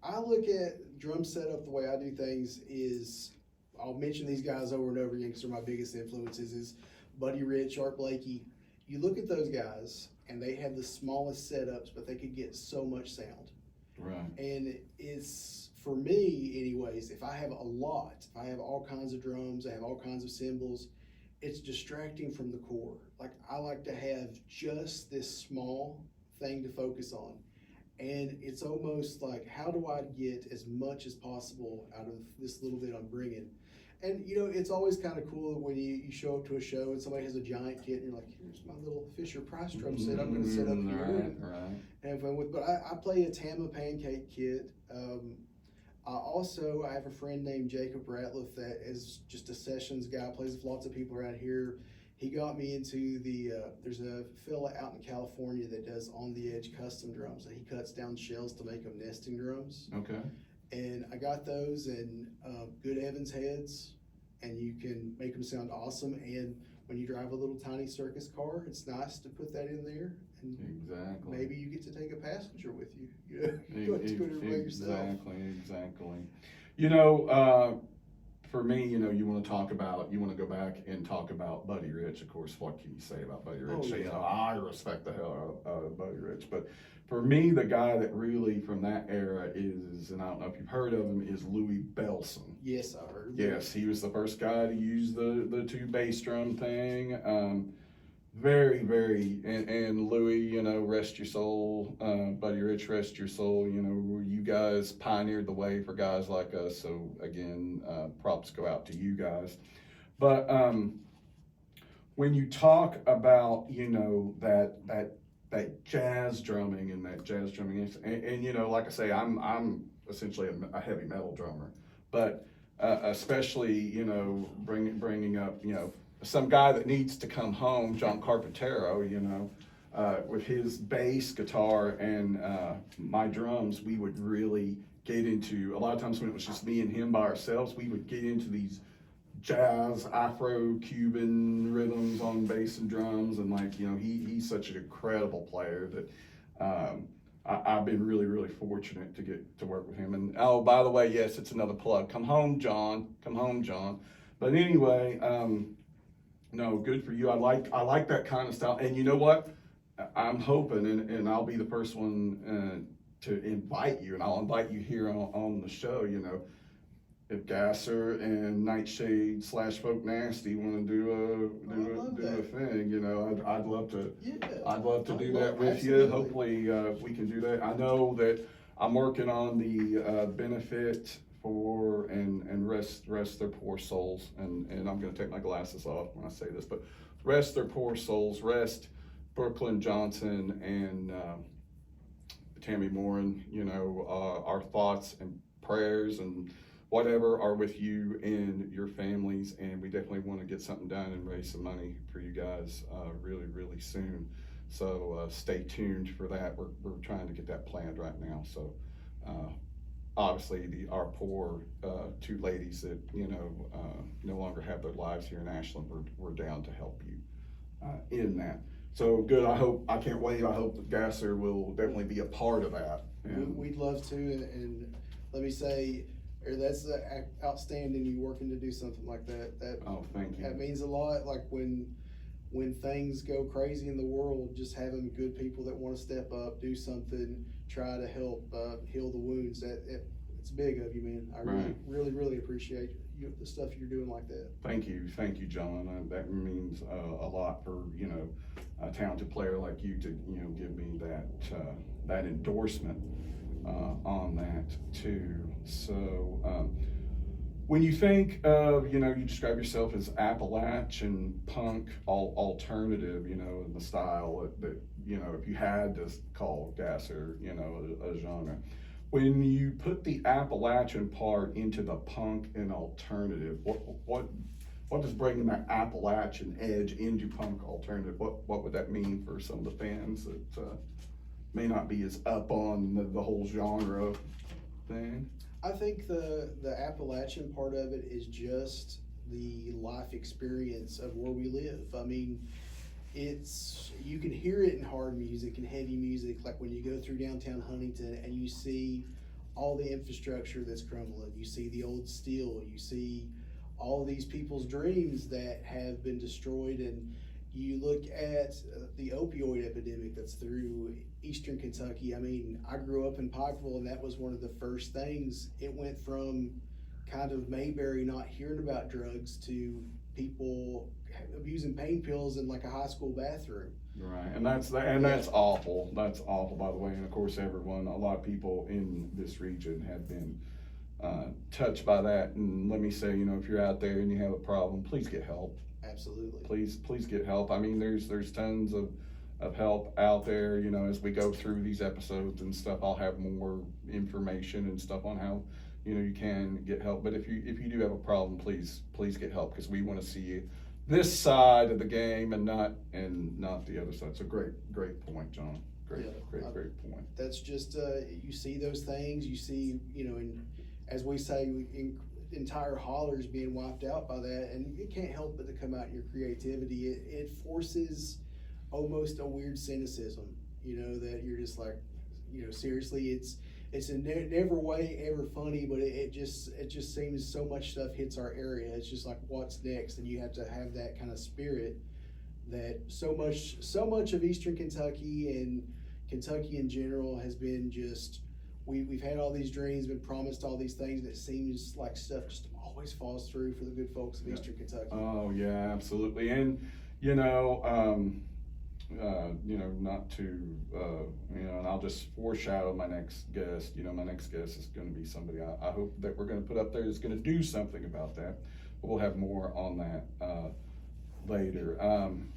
I look at drum setup, the way I do things is, I'll mention these guys over and over again because they're my biggest influences, is Buddy Rich, Art Blakey. You look at those guys and they have the smallest setups, but they could get so much sound. Right. And it's, for me anyways, if I have all kinds of drums, I have all kinds of cymbals, it's distracting from the core. Like, I like to have just this small thing to focus on. And it's almost like, how do I get as much as possible out of this little bit I'm bringing? And it's always kind of cool when you show up to a show and somebody has a giant kit and you're like, here's my little Fisher Price drum set I'm going to set up here and have fun with. But I play a Tama Pancake kit. I have a friend named Jacob Ratliff that is just a sessions guy, plays with lots of people around here. He got me into there's a fella out in California that does on the edge custom drums. He cuts down shells to make them nesting drums. Okay. And I got those, and good Evans heads, and you can make them sound awesome. And when you drive a little tiny circus car, it's nice to put that in there. And exactly. Maybe you get to take a passenger with you. You don't have to go to it yourself. Exactly. For me, you want to go back and talk about Buddy Rich. Of course, what can you say about Buddy Rich? Oh, yeah. I respect the hell out of Buddy Rich. But for me, the guy that really from that era is, and I don't know if you've heard of him, is Louis Bellson. Yes, I heard. Yes, he was the first guy to use the two bass drum thing. Very, very, and Louis, rest your soul. Buddy Rich, rest your soul. You guys pioneered the way for guys like us. So again, props go out to you guys. But when you talk about, that jazz drumming and like I say, I'm essentially a heavy metal drummer, but especially, bringing up, some guy that needs to come home, John Carpentero, with his bass guitar and my drums, we would really get into, a lot of times when it was just me and him by ourselves, we would get into these jazz, Afro-Cuban rhythms on bass and drums, and like, you know, he's such an incredible player that I've been really, really fortunate to get to work with him. And oh, by the way, yes, it's another plug. Come home, John. Come home, John. But anyway, no, good for you. I like that kind of style. And you know what? I'm hoping, and I'll be the first one to invite you, and I'll invite you here on the show. You know, if Gasser and Nightshade / Folk Nasty want to do a thing, you know, I'd love to. Yeah, I'd love to do that with absolutely. you. Hopefully, we can do that. I know that I'm working on the benefit for and rest their poor souls, and I'm going to take my glasses off when I say this, but rest their poor souls, rest Brooklyn Johnson and Tammy Morin. You know, our thoughts and prayers and whatever are with you and your families, and we definitely want to get something done and raise some money for you guys really, really soon. So stay tuned for that. We're trying to get that planned right now. So obviously our poor two ladies that, you know, no longer have their lives here in Ashland, we're down to help you in that. So good. I can't wait. I hope that Gasser will definitely be a part of that. And We'd love to, and let me say, that's outstanding. You working to do something like that. oh, thank you. That means a lot. Like when things go crazy in the world, just having good people that want to step up, do something, try to help heal the wounds. It's big of you, man. I really appreciate the stuff you're doing like that. Thank you, John. That means a lot for, you know, a talented player like you to, you know, give me that endorsement on that too. So when you think of, you know, you describe yourself as Appalachian punk alternative, you know, in the style that, you know, if you had to call Gasser, you know, a genre. When you put the Appalachian part into the punk and alternative, what does bringing that Appalachian edge into punk alternative, what would that mean for some of the fans that may not be as up on the whole genre thing? I think the Appalachian part of it is just the life experience of where we live. I mean, you can hear it in hard music and heavy music, like when you go through downtown Huntington and you see all the infrastructure that's crumbling, you see the old steel, you see all these people's dreams that have been destroyed, and you look at the opioid epidemic that's through eastern Kentucky. I mean, I grew up in Pikeville, and that was one of the first things. It went from kind of Mayberry not hearing about drugs to people abusing pain pills in like a high school bathroom. Right, and that's awful. That's awful, by the way. And of course, a lot of people in this region have been touched by that. And let me say, you know, if you're out there and you have a problem, please get help. Absolutely. Please get help. I mean, there's tons of help out there. You know, as we go through these episodes and stuff, I'll have more information and stuff on how, you know, you can get help. But if you do have a problem, please get help, because we want to see you this side of the game and not the other side. So great point, John. Great point. That's just you see those things. You see, you know, and as we say, entire hollers being wiped out by that, and it can't help but to come out in your creativity. It forces almost a weird cynicism, you know, that you're just like, you know, seriously, it's in never way ever funny, but it just seems so much stuff hits our area. It's just like, what's next? And you have to have that kind of spirit that so much of Eastern Kentucky and Kentucky in general has been just, we've had all these dreams, been promised all these things, and it seems like stuff just always falls through for the good folks of Eastern Kentucky. Oh yeah, absolutely. And not to, and I'll just foreshadow my next guest. You know, my next guest is going to be somebody I hope that we're going to put up there that's going to do something about that. But we'll have more on that later.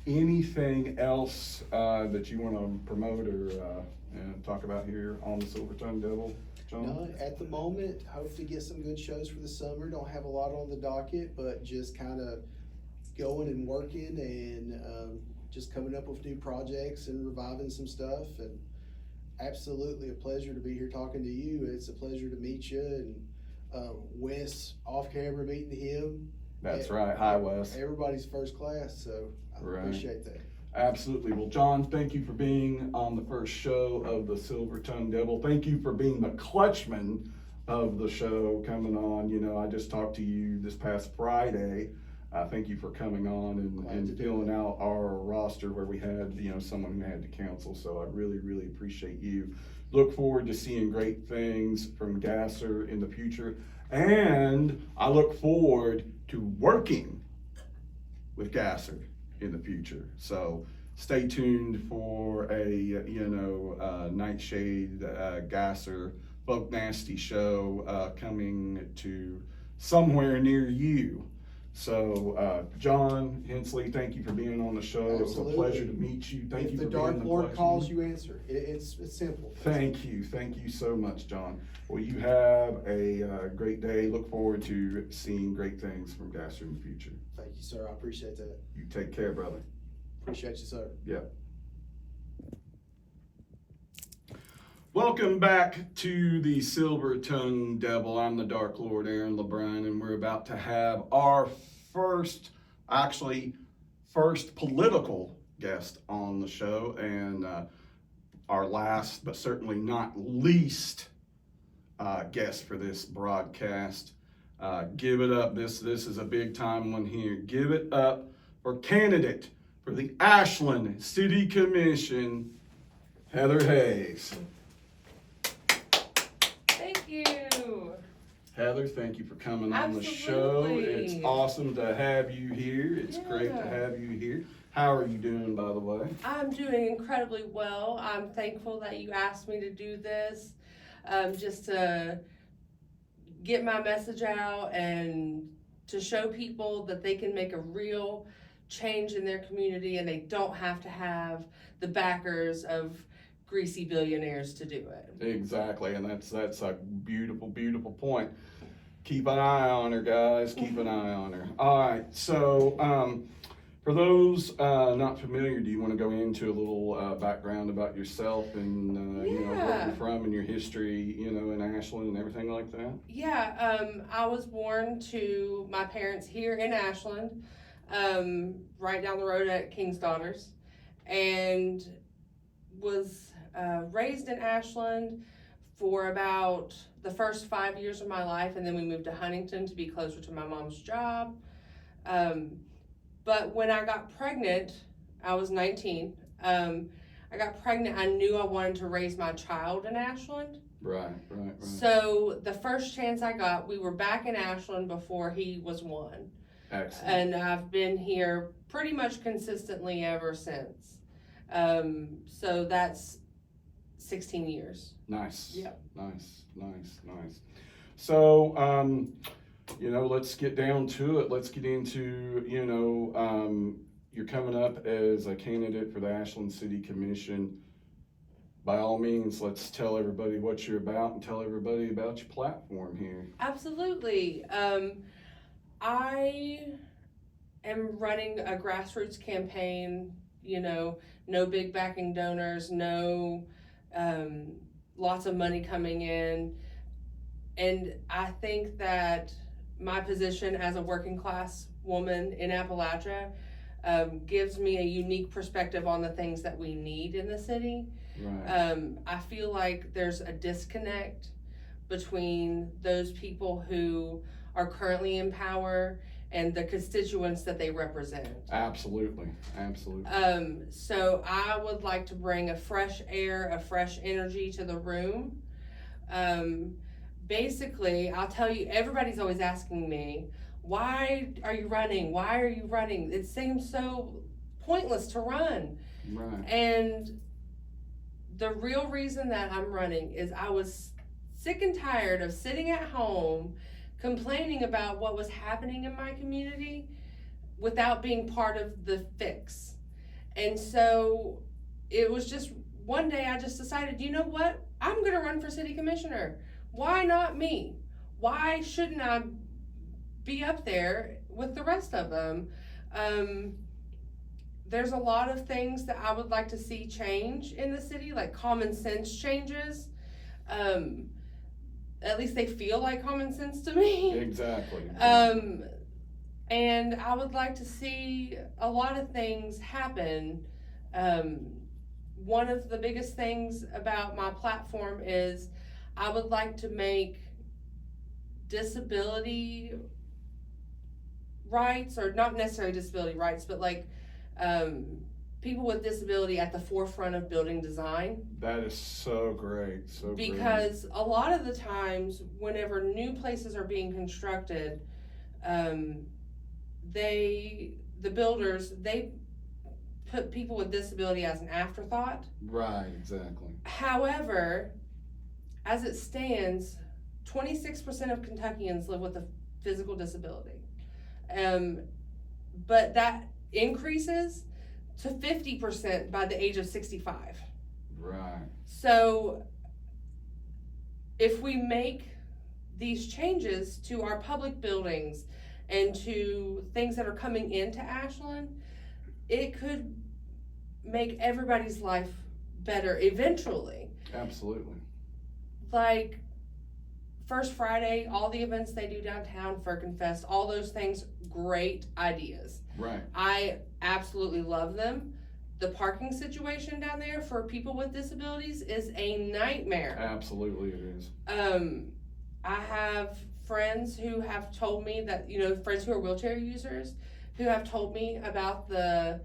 Anything else that you want to promote or talk about here on the Silvertongue Devil, John? No, at the moment, hope to get some good shows for the summer. Don't have a lot on the docket, but just kind of going and working and just coming up with new projects and reviving some stuff. And absolutely a pleasure to be here talking to you. It's a pleasure to meet you, and Wes off camera, meeting him. That's right. Hi, Wes. Everybody's first class, so I Right. appreciate that. Absolutely. Well, John, thank you for being on the first show of the Silver Tongue Devil. Thank you for being the clutchman of the show, coming on. You know, I just talked to you this past Friday. Thank you for coming on and filling out our roster where we had, you know, someone who had to cancel. So I really, really appreciate you. Look forward to seeing great things from Gasser in the future. And I look forward to working with Gasser in the future. So stay tuned for a Nightshade Gasser Folk Nasty show coming to somewhere near you. So John Hensley, thank you for being on the show. Absolutely. It was a pleasure to meet you. Thank you for If the being Dark the Lord pleasure. calls, you answer. It's simple. Thank you so much, John. Well, you have a great day. Look forward to seeing great things from Gasser in the future. Thank you, sir. I appreciate that. You take care, brother. Appreciate you, sir. Yeah. Welcome back to the Silver Tongue Devil. I'm the Dark Lord, Aaron LeBrun, and we're about to have our first political guest on the show, and our last, but certainly not least, guest for this broadcast. Give it up. This is a big time one here. Give it up for candidate for the Ashland City Commission, Heather Hayes. Thank you. Heather, thank you for coming on the show. Absolutely. It's awesome to have you here. It's great to Yeah. have you here. How are you doing, by the way? I'm doing incredibly well. I'm thankful that you asked me to do this, just to get my message out and to show people that they can make a real change in their community and they don't have to have the backers of greasy billionaires to do it. Exactly, and that's a beautiful, beautiful point. Keep an eye on her, guys. Keep an eye on her. All right, so for those not familiar, do you want to go into a little background about yourself and where Yeah. you're from and your history, in Ashland and everything like that? Yeah, I was born to my parents here in Ashland, right down the road at King's Daughters, and was raised in Ashland for about the first 5 years of my life, and then we moved to Huntington to be closer to my mom's job. But when I got pregnant, I was 19. I got pregnant, I knew I wanted to raise my child in Ashland. Right. So the first chance I got, we were back in Ashland before he was 1. Excellent. And I've been here pretty much consistently ever since. So that's 16 years. Nice. Yep. Nice. So, let's get down to it. Let's get into, you're coming up as a candidate for the Ashland City Commission. By all means, let's tell everybody what you're about and tell everybody about your platform here. Absolutely. I am running a grassroots campaign, no big backing donors, no lots of money coming in. And I think that my position as a working class woman in Appalachia gives me a unique perspective on the things that we need in the city. Right. I feel like there's a disconnect between those people who are currently in power and the constituents that they represent. Absolutely. So I would like to bring a fresh air, a fresh energy to the room. Basically, I'll tell you, everybody's always asking me, why are you running? Why are you running? It seems so pointless to run. Right. And the real reason that I'm running is I was sick and tired of sitting at home complaining about what was happening in my community without being part of the fix. And so it was just one day I just decided, you know what? I'm gonna run for city commissioner. Why not me? Why shouldn't I be up there with the rest of them? There's a lot of things that I would like to see change in the city, like common sense changes. At least they feel like common sense to me. Exactly. And I would like to see a lot of things happen. One of the biggest things about my platform is I would like to make disability rights, or not necessarily disability rights, but like people with disability at the forefront of building design. That is so great. So because a lot of the times whenever new places are being constructed, the builders, they put people with disability as an afterthought. Right, exactly. However, as it stands, 26% of Kentuckians live with a physical disability. But that increases to 50% by the age of 65. Right. So if we make these changes to our public buildings and to things that are coming into Ashland, it could make everybody's life better eventually. Absolutely. Like First Friday, all the events they do downtown, Fest, all those things, great ideas. Right. I absolutely love them. The parking situation down there for people with disabilities is a nightmare. Absolutely it is. I have friends who have told me that, friends who are wheelchair users, who have told me about the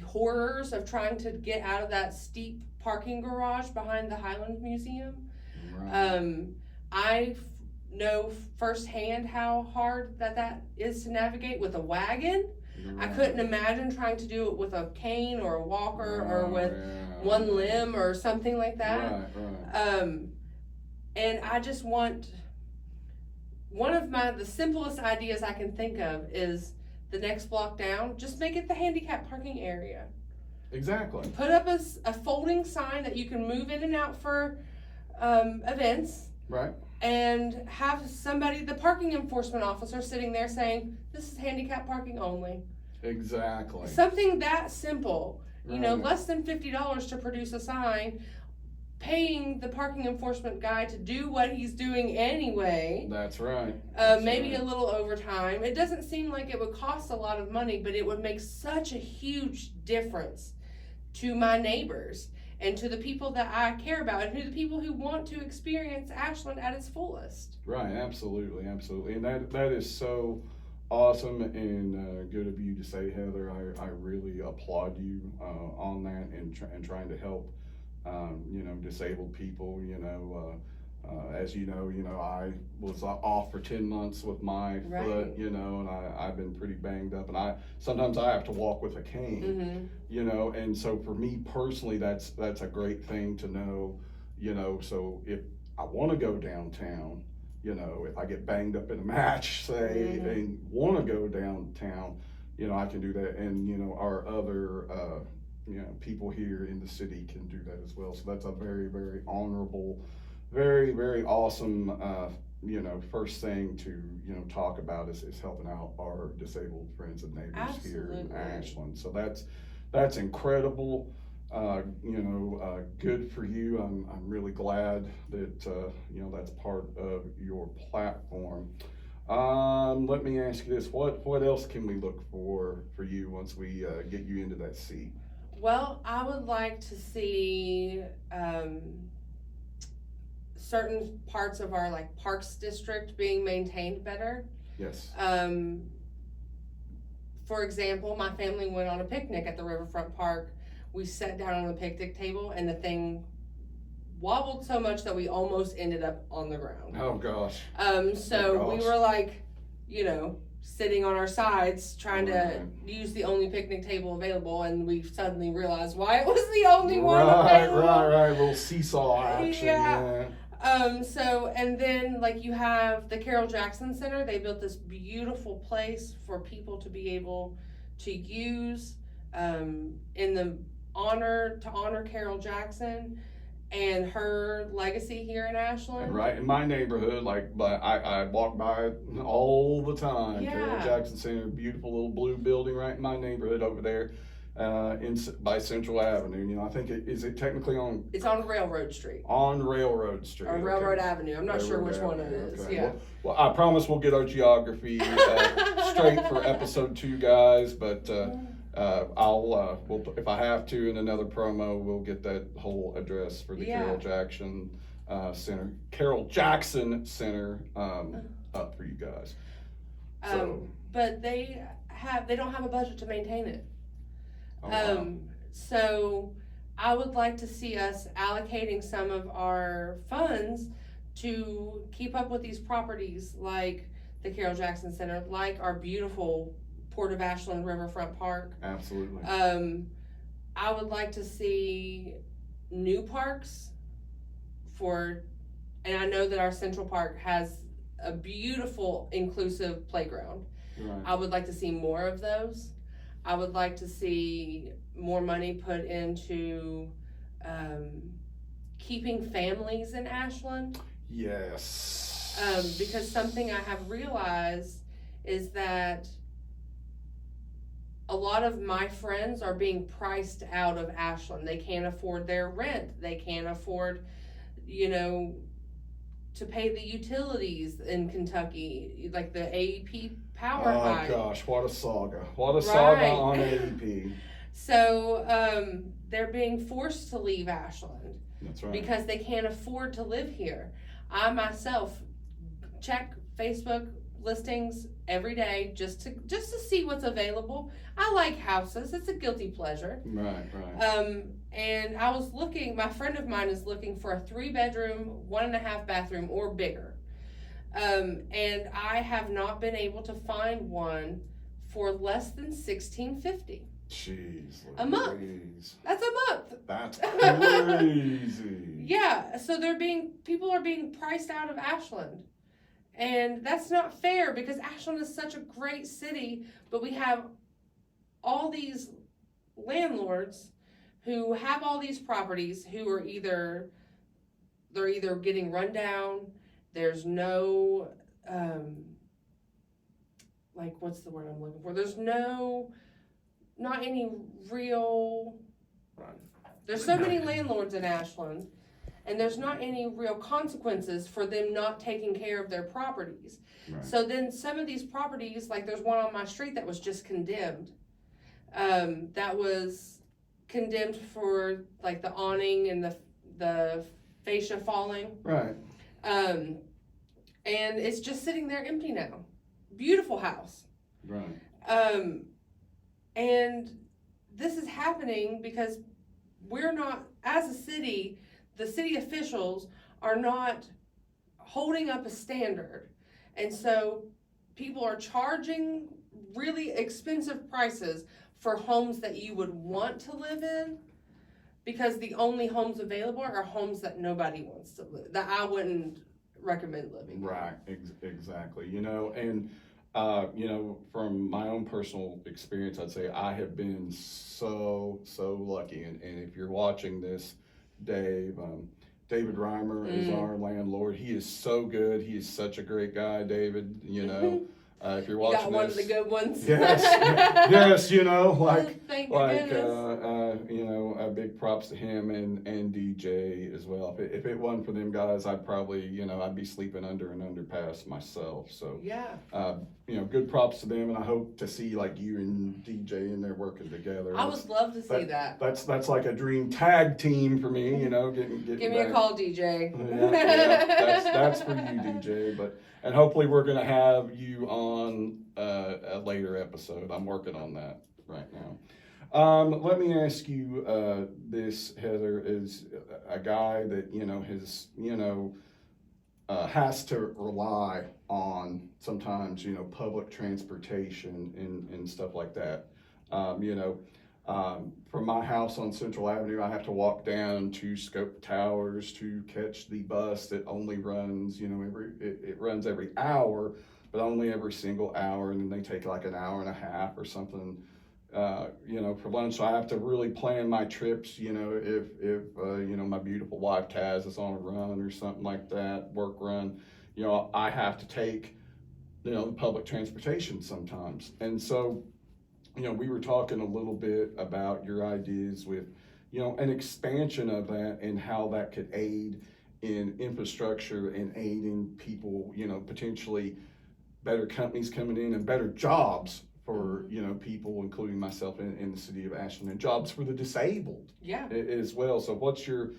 horrors of trying to get out of that steep parking garage behind the Highland Museum. Right. I know firsthand how hard that is to navigate with a wagon. Right. I couldn't imagine trying to do it with a cane or a walker or with one limb or something like that. Right. And I just want, one of the simplest ideas I can think of is the next block down, just make it the handicap parking area. Exactly. Put up a folding sign that you can move in and out for events. Right. And have somebody, the parking enforcement officer, sitting there saying, this is handicap parking only. Exactly. Something that simple. Right. Less than $50 to produce a sign, paying the parking enforcement guy to do what he's doing anyway. That's right. Maybe a little overtime. It doesn't seem like it would cost a lot of money, but it would make such a huge difference to my neighbors and to the people that I care about and to the people who want to experience Ashland at its fullest. Right, absolutely. And that is so awesome and good of you to say, Heather. I really applaud you on that and trying to help disabled people. As you know, I was off for 10 months with my foot, and I've been pretty banged up, and sometimes I have to walk with a cane, and so for me personally, that's a great thing to know, so if I want to go downtown, if I get banged up in a match, say, and want to go downtown, I can do that, and our other people here in the city can do that as well. So that's a very, very honorable, very, very awesome, first thing to, talk about is helping out our disabled friends and neighbors here in Ashland. So that's incredible. Good for you. I'm really glad that, that's part of your platform. Let me ask you this, what else can we look for you once we get you into that seat? Well, I would like to see certain parts of our parks district being maintained better. Yes. For example, my family went on a picnic at the Riverfront Park. We sat down on the picnic table and the thing wobbled so much that we almost ended up on the ground. Oh gosh. We were sitting on our sides trying to use the only picnic table available, and we suddenly realized why it was the only one available. Right, little seesaw action. Yeah. And then you have the Carol Jackson Center. They built this beautiful place for people to be able to use in the honor Carol Jackson and her legacy here in Ashland. Right, in my neighborhood, I walk by it all the time. Yeah. Carol Jackson Center, beautiful little blue building right in my neighborhood over there. by Central Avenue. You know, I think is it technically on It's on Railroad Street Railroad Street or okay. Railroad Avenue. I'm not sure Railroad which one it Avenue, is. okay. Yeah. Well, I promise we'll get our geography straight for episode 2, guys. But we'll, if I have to in another promo, we'll get that whole address for the Carol Jackson Center up for you guys. So, but they don't have a budget to maintain it. oh, wow. So I would like to see us allocating some of our funds to keep up with these properties like the Carol Jackson Center, like our beautiful Port of Ashland Riverfront Park. Absolutely. I would like to see new parks and I know that our Central Park has a beautiful inclusive playground. Right. I would like to see more of those. I would like to see more money put into keeping families in Ashland. Yes. Because something I have realized is that a lot of my friends are being priced out of Ashland. They can't afford their rent. They can't afford, to pay the utilities in Kentucky, like the AEP power hike. Oh gosh, what a saga. What a saga on AEP. So they're being forced to leave Ashland. That's right. Because they can't afford to live here. I myself check Facebook listings every day just to see what's available. I like houses. It's a guilty pleasure. Right. And I was looking, my friend of mine is looking for a 3-bedroom, 1.5 bathroom or bigger. And I have not been able to find one for less than $1,650. Jeez. A month. That's a month. That's crazy. Yeah, so people are being priced out of Ashland. And that's not fair because Ashland is such a great city, but we have all these landlords who have all these properties who are either getting run down, there's no what's the word I'm looking for? There's not any real there's so many landlords in Ashland, and there's not any real consequences for them not taking care of their properties. Right. So then some of these properties, like there's one on my street that was just condemned. That was condemned for like the awning and the fascia falling. Right. And it's just sitting there empty now. Beautiful house. Right. And this is happening because we're not, as a city, the city officials are not holding up a standard. And so people are charging really expensive prices for homes that you would want to live in, because the only homes available are homes that nobody wants to live, that I wouldn't recommend living in. Right, exactly. And from my own personal experience, I'd say I have been so lucky. And if you're watching this, David Reimer is our landlord. He is so good. He is such a great guy, David. If you're watching got one of the good ones. Yes, Thank big props to him and DJ as well. If it wasn't for them guys, I'd probably, I'd be sleeping under an underpass myself. So yeah, good props to them, and I hope to see like you and DJ and they're working together. I would love to see that. That's like a dream tag team for me. Getting Give me a call, DJ. That's for you, DJ. And hopefully we're going to have you on a later episode. I'm working on that right now. Let me ask you this, Heather, is a guy that, has to rely on sometimes, public transportation and stuff like that. From my house on Central Avenue, I have to walk down to Scope Towers to catch the bus that only runs, it runs every hour, but only every single hour, and then they take like an hour and a half or something, for lunch. So I have to really plan my trips, if my beautiful wife Taz is on a run or something like that, work run, I have to take, the public transportation sometimes. And so we were talking a little bit about your ideas with, an expansion of that and how that could aid in infrastructure and aiding people, potentially better companies coming in and better jobs for, people, including myself in the city of Ashland, and jobs for the disabled as well. So what's your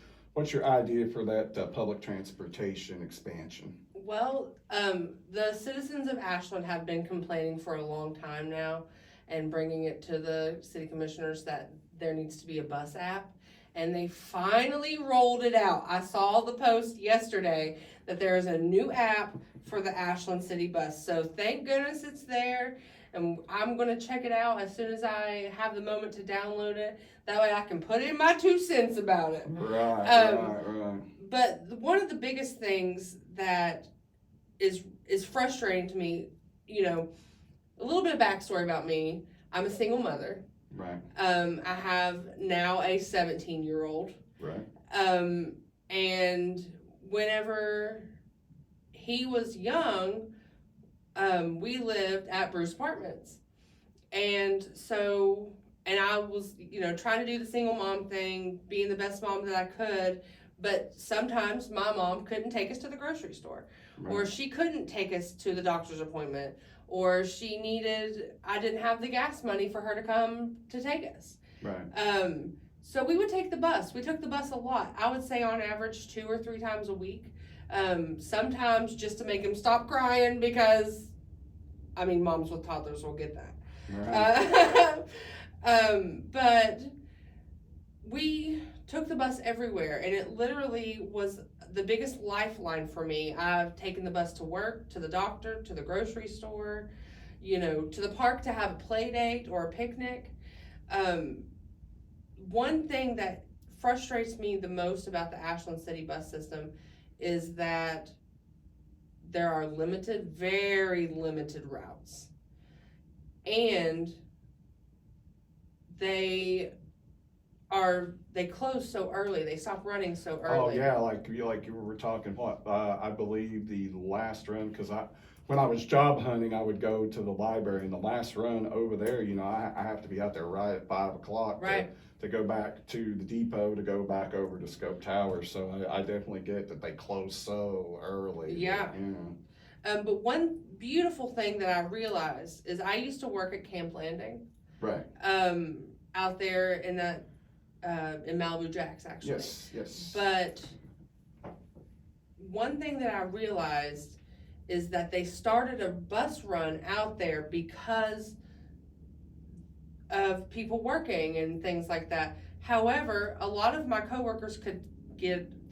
idea for that public transportation expansion? Well, the citizens of Ashland have been complaining for a long time now and bringing it to the city commissioners that there needs to be a bus app. And they finally rolled it out. I saw the post yesterday that there is a new app for the Ashland City Bus. So thank goodness it's there. And I'm going to check it out as soon as I have the moment to download it. That way I can put in my 2 cents about it. Right. But one of the biggest things that is frustrating to me, a little bit of backstory about me. I'm a single mother. Right. I have now a 17-year-old. Right. And whenever he was young, we lived at Bruce Apartments. And I was, trying to do the single mom thing, being the best mom that I could. But sometimes my mom couldn't take us to the grocery store, or she couldn't take us to the doctor's appointment, or I didn't have the gas money for her to come to take us. Right. So we would take the bus. We took the bus a lot. I would say on average 2 or 3 times a week. Sometimes just to make him stop crying because, moms with toddlers will get that. Right. But we took the bus everywhere, and it literally was the biggest lifeline for me. I've taken the bus to work, to the doctor, to the grocery store, to the park to have a play date or a picnic. One thing that frustrates me the most about the Ashland City bus system is that there are very limited routes. And they close so early. They stop running so early. Oh yeah, like you were talking. I believe the last run, because when I was job hunting, I would go to the library, and the last run over there, I have to be out there right at 5 o'clock. Right. To go back to the depot to go back over to Scope Tower. So I definitely get that they close so early. Yeah. But one beautiful thing that I realized is I used to work at Camp Landing. Right. Out there in that. In Malibu Jacks, actually. Yes. But one thing that I realized is that they started a bus run out there because of people working and things like that. However, a lot of my coworkers could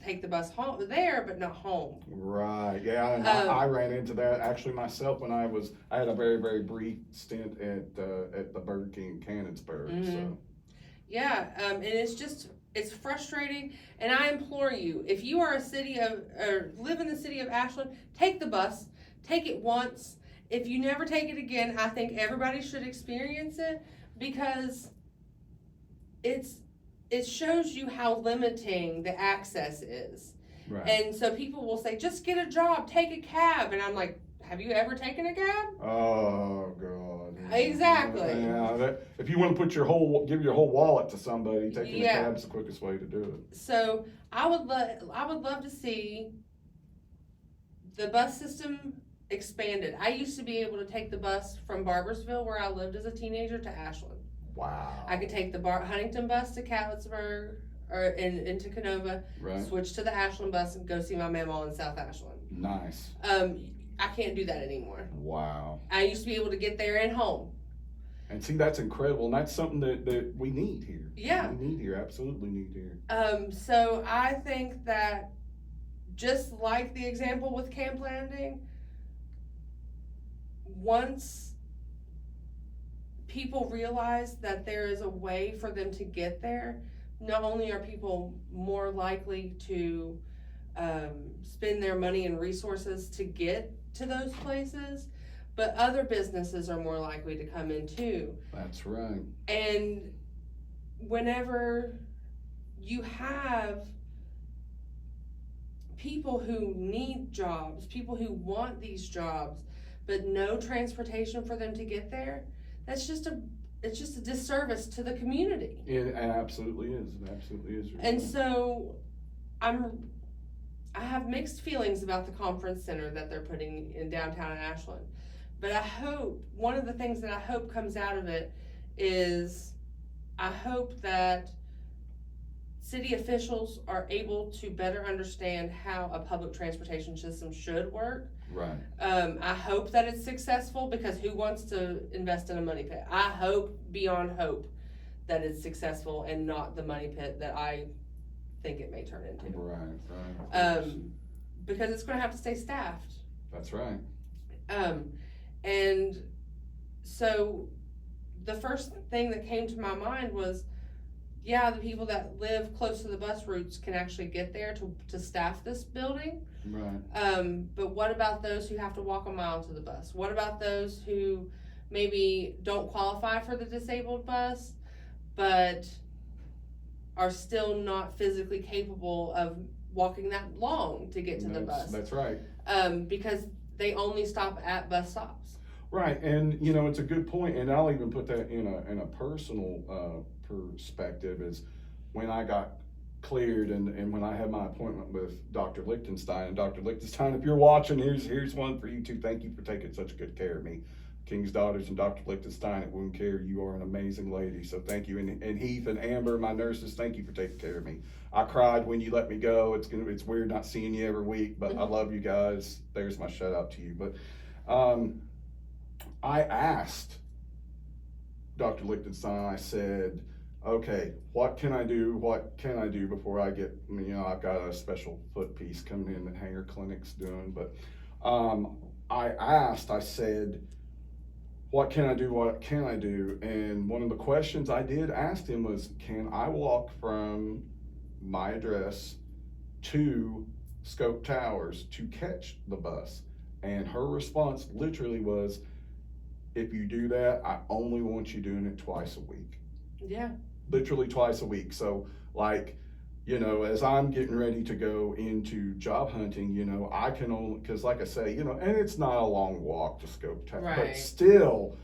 take the bus home there, but not home. Right. Yeah. And I ran into that actually myself when I had a very, very brief stint at the Burger King in Cannonsburg. Mm-hmm. So. Yeah, and it's frustrating, and I implore you, if you are live in the city of Ashland, take the bus, take it once. If you never take it again, I think everybody should experience it, because it shows you how limiting the access is. Right. And so people will say, just get a job, take a cab, and I'm like, have you ever taken a cab? Oh God. Exactly. Yeah. If you want to give your whole wallet to somebody, taking a cab's the quickest way to do it. So I would love to see the bus system expanded. I used to be able to take the bus from Barbersville, where I lived as a teenager, to Ashland. Wow. I could take the Huntington bus to Catlettsburg or into Canova, right. Switch to the Ashland bus and go see my mama in South Ashland. Nice. I can't do that anymore. Wow. I used to be able to get there and home. And see, that's incredible, and that's something that we need here. Yeah. We need here, absolutely need here. So I think that just like the example with Camp Landing, once people realize that there is a way for them to get there, not only are people more likely to spend their money and resources to get to those places, but other businesses are more likely to come in too. That's right. And whenever you have people who need jobs, people who want these jobs, but no transportation for them to get there, that's just it's just a disservice to the community. It absolutely is. It absolutely is. And so I have mixed feelings about the conference center that they're putting in downtown Ashland. But I hope, one of the things that I hope comes out of it is I hope that city officials are able to better understand how a public transportation system should work. Right. I hope that it's successful, because who wants to invest in a money pit? I hope beyond hope that it's successful and not the money pit that I think it may turn into. Right. Because it's going to have to stay staffed. That's right. And so the first thing that came to my mind was, yeah, the people that live close to the bus routes can actually get there to staff this building. Right. But what about those who have to walk a mile to the bus? What about those who maybe don't qualify for the disabled bus, but are still not physically capable of walking that long to get to the bus? That's right. Because they only stop at bus stops. Right, and you know, it's a good point, and I'll even put that in a personal perspective. Is when I got cleared and when I had my appointment with Dr. Lichtenstein. And Dr. Lichtenstein, if you're watching, here's one for you too. Thank you for taking such good care of me. King's Daughters and Dr. Lichtenstein at Wound Care, you are an amazing lady, so thank you. And Heath and Amber, my nurses, thank you for taking care of me. I cried when you let me go. It's weird not seeing you every week, but I love you guys. There's my shout out to you. But I asked Dr. Lichtenstein, I said, okay, what can I do? What can I do before I get, you know, I've got a special foot piece coming in that Hanger Clinic's doing. But I said, what can I do? What can I do? And one of the questions I did ask him was, can I walk from my address to Scope Towers to catch the bus? And her response literally was, if you do that, I only want you doing it twice a week. Yeah. Literally twice a week. So like, you know, as I'm getting ready to go into job hunting, you know, I can only, because like I say, you know, and it's not a long walk to Scope Towers, right. But still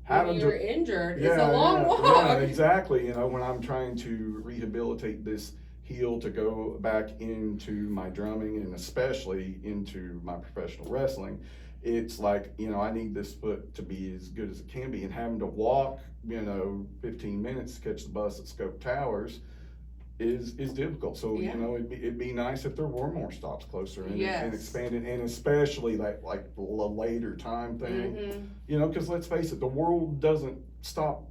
having when you're injured, yeah, it's a long walk. Yeah, exactly. You know, when I'm trying to rehabilitate this heel to go back into my drumming and especially into my professional wrestling, it's like, you know, I need this foot to be as good as it can be, and having to walk, you know, 15 minutes to catch the bus at Scope Towers is difficult. So, yeah. You know, it'd be nice if there were more stops closer and, yes. and expanded, and especially like the later time thing, mm-hmm. you know, because let's face it, the world doesn't stop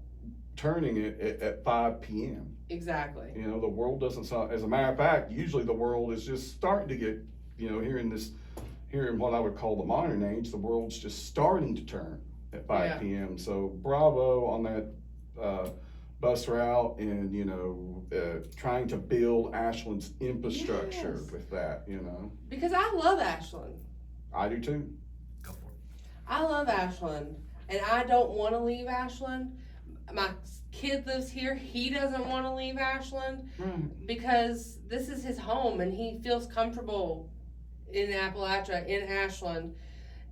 turning at 5 p.m. Exactly. You know, the world doesn't stop. As a matter of fact, usually the world is just starting to get, you know, here in what I would call the modern age, the world's just starting to turn at 5 p.m. So bravo on that bus route, and, you know, trying to build Ashland's infrastructure yes. with that, you know. Because I love Ashland. I do too. Go for it. I love Ashland, and I don't want to leave Ashland. My kid lives here. He doesn't want to leave Ashland because this is his home, and he feels comfortable in Appalachia, in Ashland,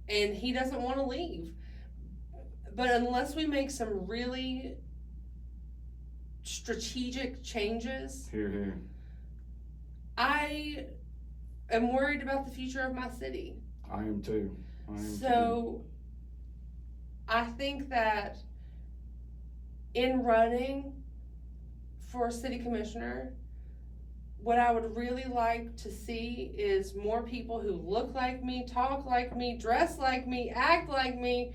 and he doesn't want to leave. But unless we make some really strategic changes, Here. I am worried about the future of my city. I am too. I think that in running for city commissioner, what I would really like to see is more people who look like me, talk like me, dress like me, act like me.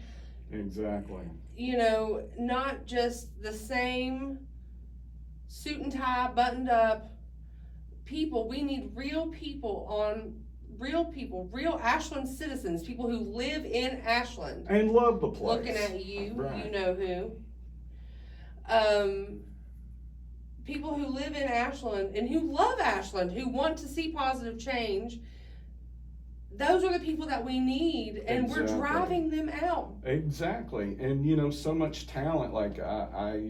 Exactly. You know, not just the same suit and tie, buttoned up people. We need real people, real Ashland citizens, people who live in Ashland. And love the place. Looking at you, right. You know who. People who live in Ashland and who love Ashland, who want to see positive change. Those are the people that we need, and exactly. We're driving them out. Exactly. And, you know, so much talent, like I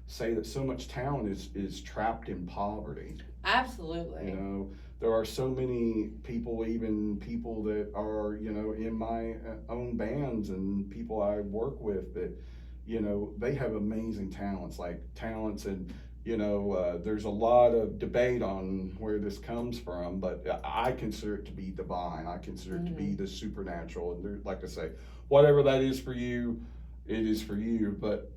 say that so much talent is trapped in poverty. Absolutely. You know, there are so many people, even people that are, you know, in my own bands and people I work with that, you know, they have amazing talents, and, you know, there's a lot of debate on where this comes from, but I consider it to be divine. I consider it to be the supernatural. And like I say, whatever that is for you, it is for you. But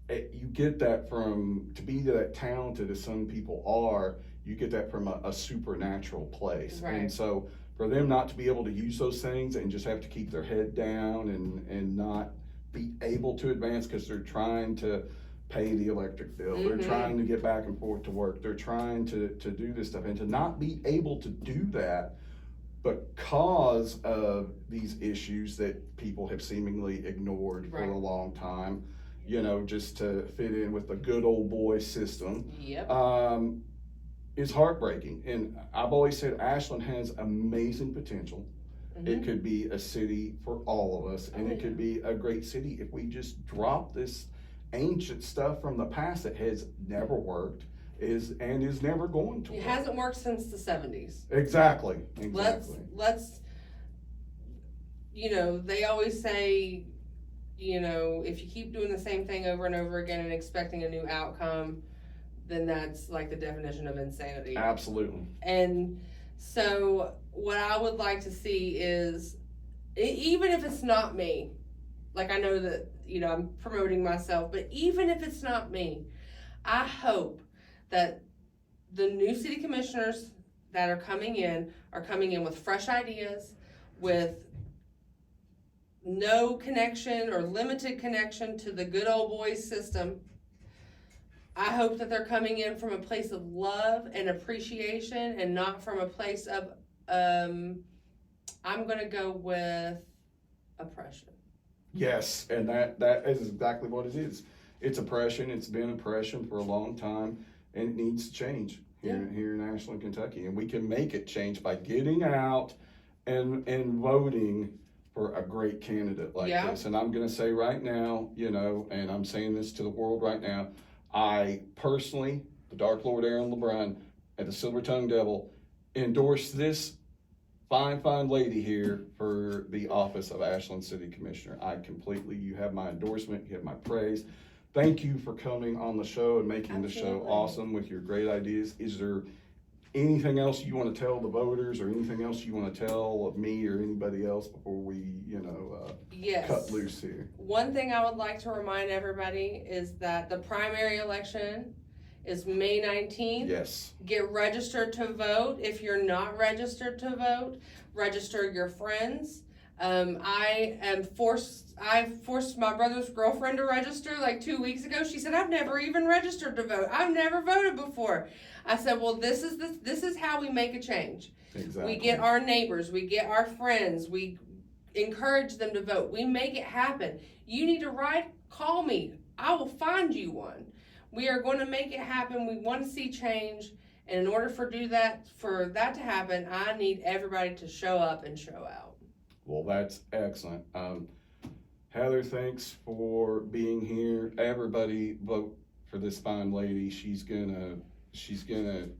you get that to be that talented as some people are, you get that from a supernatural place. Right. And so for them not to be able to use those things and just have to keep their head down and not be able to advance because they're trying to pay the electric bill, they're trying to get back and forth to work, they're trying to do this stuff, and to not be able to do that because of these issues that people have seemingly ignored for a long time, you know, just to fit in with the good old boy system. Yep. Is heartbreaking. And I've always said Ashland has amazing potential. It could be a city for all of us, and it could be a great city if we just drop this ancient stuff from the past that has never worked, is never going to It work. hasn't worked since the 70s. Exactly. Let's, you know, they always say, you know, if you keep doing the same thing over and over again and expecting a new outcome, then that's like the definition of insanity. Absolutely. And so what I would like to see is, even if it's not me, like I know that, you know, I'm promoting myself, but even if it's not me, I hope that the new city commissioners that are coming in with fresh ideas, with no connection or limited connection to the good old boys system. I hope that they're coming in from a place of love and appreciation and not from a place of, I'm going to go with oppression. Yes, and that is exactly what it is. It's oppression. It's been oppression for a long time, and it needs to change here in Ashland, Kentucky. And we can make it change by getting out and voting for a great candidate like this. And I'm going to say right now, you know, and I'm saying this to the world right now, I personally, the Dark Lord Aaron LeBrun, at the Silver Tongue Devil, endorse this fine lady here for the office of Ashland City Commissioner. You have my endorsement, you have my praise. Thank you for coming on the show and making the show awesome with your great ideas. Is there anything else you want to tell the voters, or anything else you want to tell of me or anybody else before we, you know, cut loose here? One thing I would like to remind everybody is that the primary election is May 19th. Yes. Get registered to vote. If you're not registered to vote, register your friends. I forced my brother's girlfriend to register like 2 weeks ago. She said, I've never even registered to vote. I've never voted before. I said, well, this is how we make a change. Exactly. We get our neighbors, we get our friends, we encourage them to vote. We make it happen. You need a ride? Call me. I will find you one. We are going to make it happen. We want to see change. And in order for that to happen, I need everybody to show up and show out. Well, that's excellent. Heather, thanks for being here. Everybody vote for this fine lady. She's gonna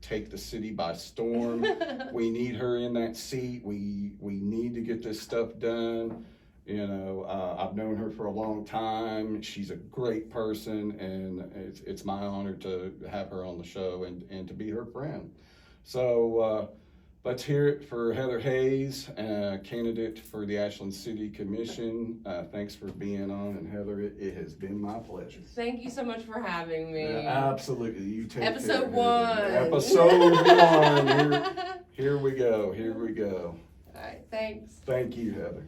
take the city by storm. We need her in that seat. We need to get this stuff done. You know, I've known her for a long time. She's a great person, and it's my honor to have her on the show and to be her friend. So let's hear it for Heather Hayes, candidate for the Ashland City Commission. Thanks for being on, and Heather, it has been my pleasure. Thank you so much for having me. Absolutely. You take Episode care. 1. Episode 1. Here we go. All right, thanks. Thank you, Heather.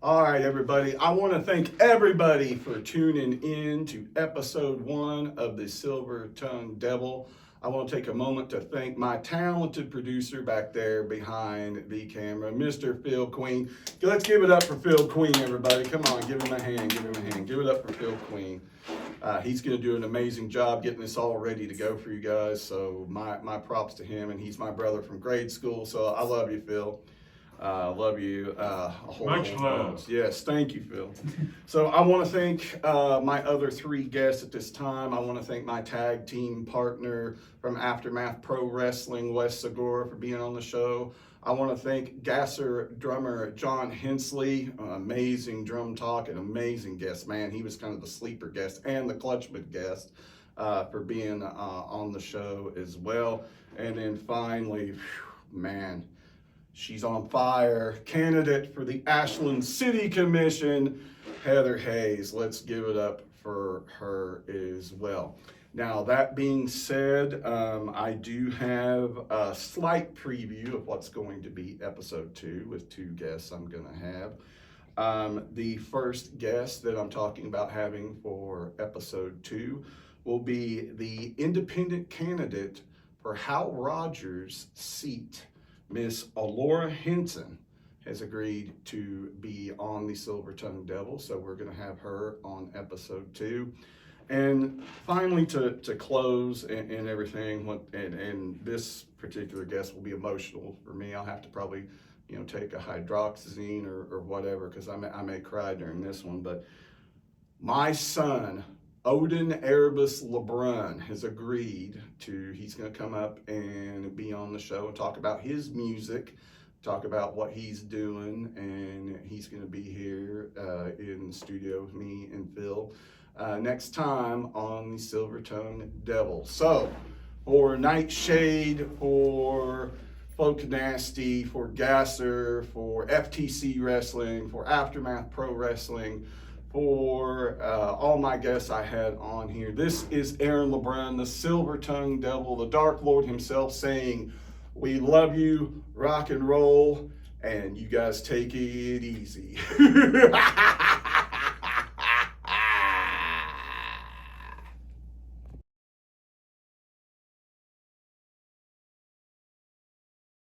All right, everybody. I want to thank everybody for tuning in to episode 1 of the Silver Tongue Devil. I want to take a moment to thank my talented producer back there behind the camera, Mr. Phil Queen. Let's give it up for Phil Queen, everybody. Come on, give him a hand. Give it up for Phil Queen. He's going to do an amazing job getting this all ready to go for you guys. So my props to him, and he's my brother from grade school. So I love you, Phil. Love you. A whole Much lot. love. Yes, thank you, Phil. So I want to thank my other three guests at this time. I want to thank my tag team partner from Aftermath Pro Wrestling, Wes Segura, for being on the show. I want to thank Gasser drummer John Hensley, amazing drum talk, an amazing guest, man. He was kind of the sleeper guest and the Clutchman guest for being on the show as well. And then finally, man, she's on fire. Candidate for the Ashland City Commission, Heather Hayes. Let's give it up for her as well. Now, that being said, I do have a slight preview of what's going to be episode 2 with 2 guests I'm going to have. The first guest that I'm talking about having for episode 2 will be the independent candidate for Hal Rogers' seat. Miss Alora Henson has agreed to be on the Silver Tongue Devil, so we're going to have her on episode 2. And finally, to close and everything, and this particular guest will be emotional for me. I'll have to probably, take a hydroxyzine or whatever, because I may cry during this one. But my son, Odin Erebus LeBrun, has agreed to, he's going to come up and be on the show and talk about his music, talk about what he's doing, and he's going to be here in the studio with me and Phil next time on the Silver Tongue Devil. So, for Nightshade, for Folk Nasty, for Gasser, for FTC Wrestling, for Aftermath Pro Wrestling, for all my guests I had on here, this is Aaron LeBrun, the Silver Tongue Devil, the Dark Lord himself, saying, we love you, rock and roll, and you guys take it easy.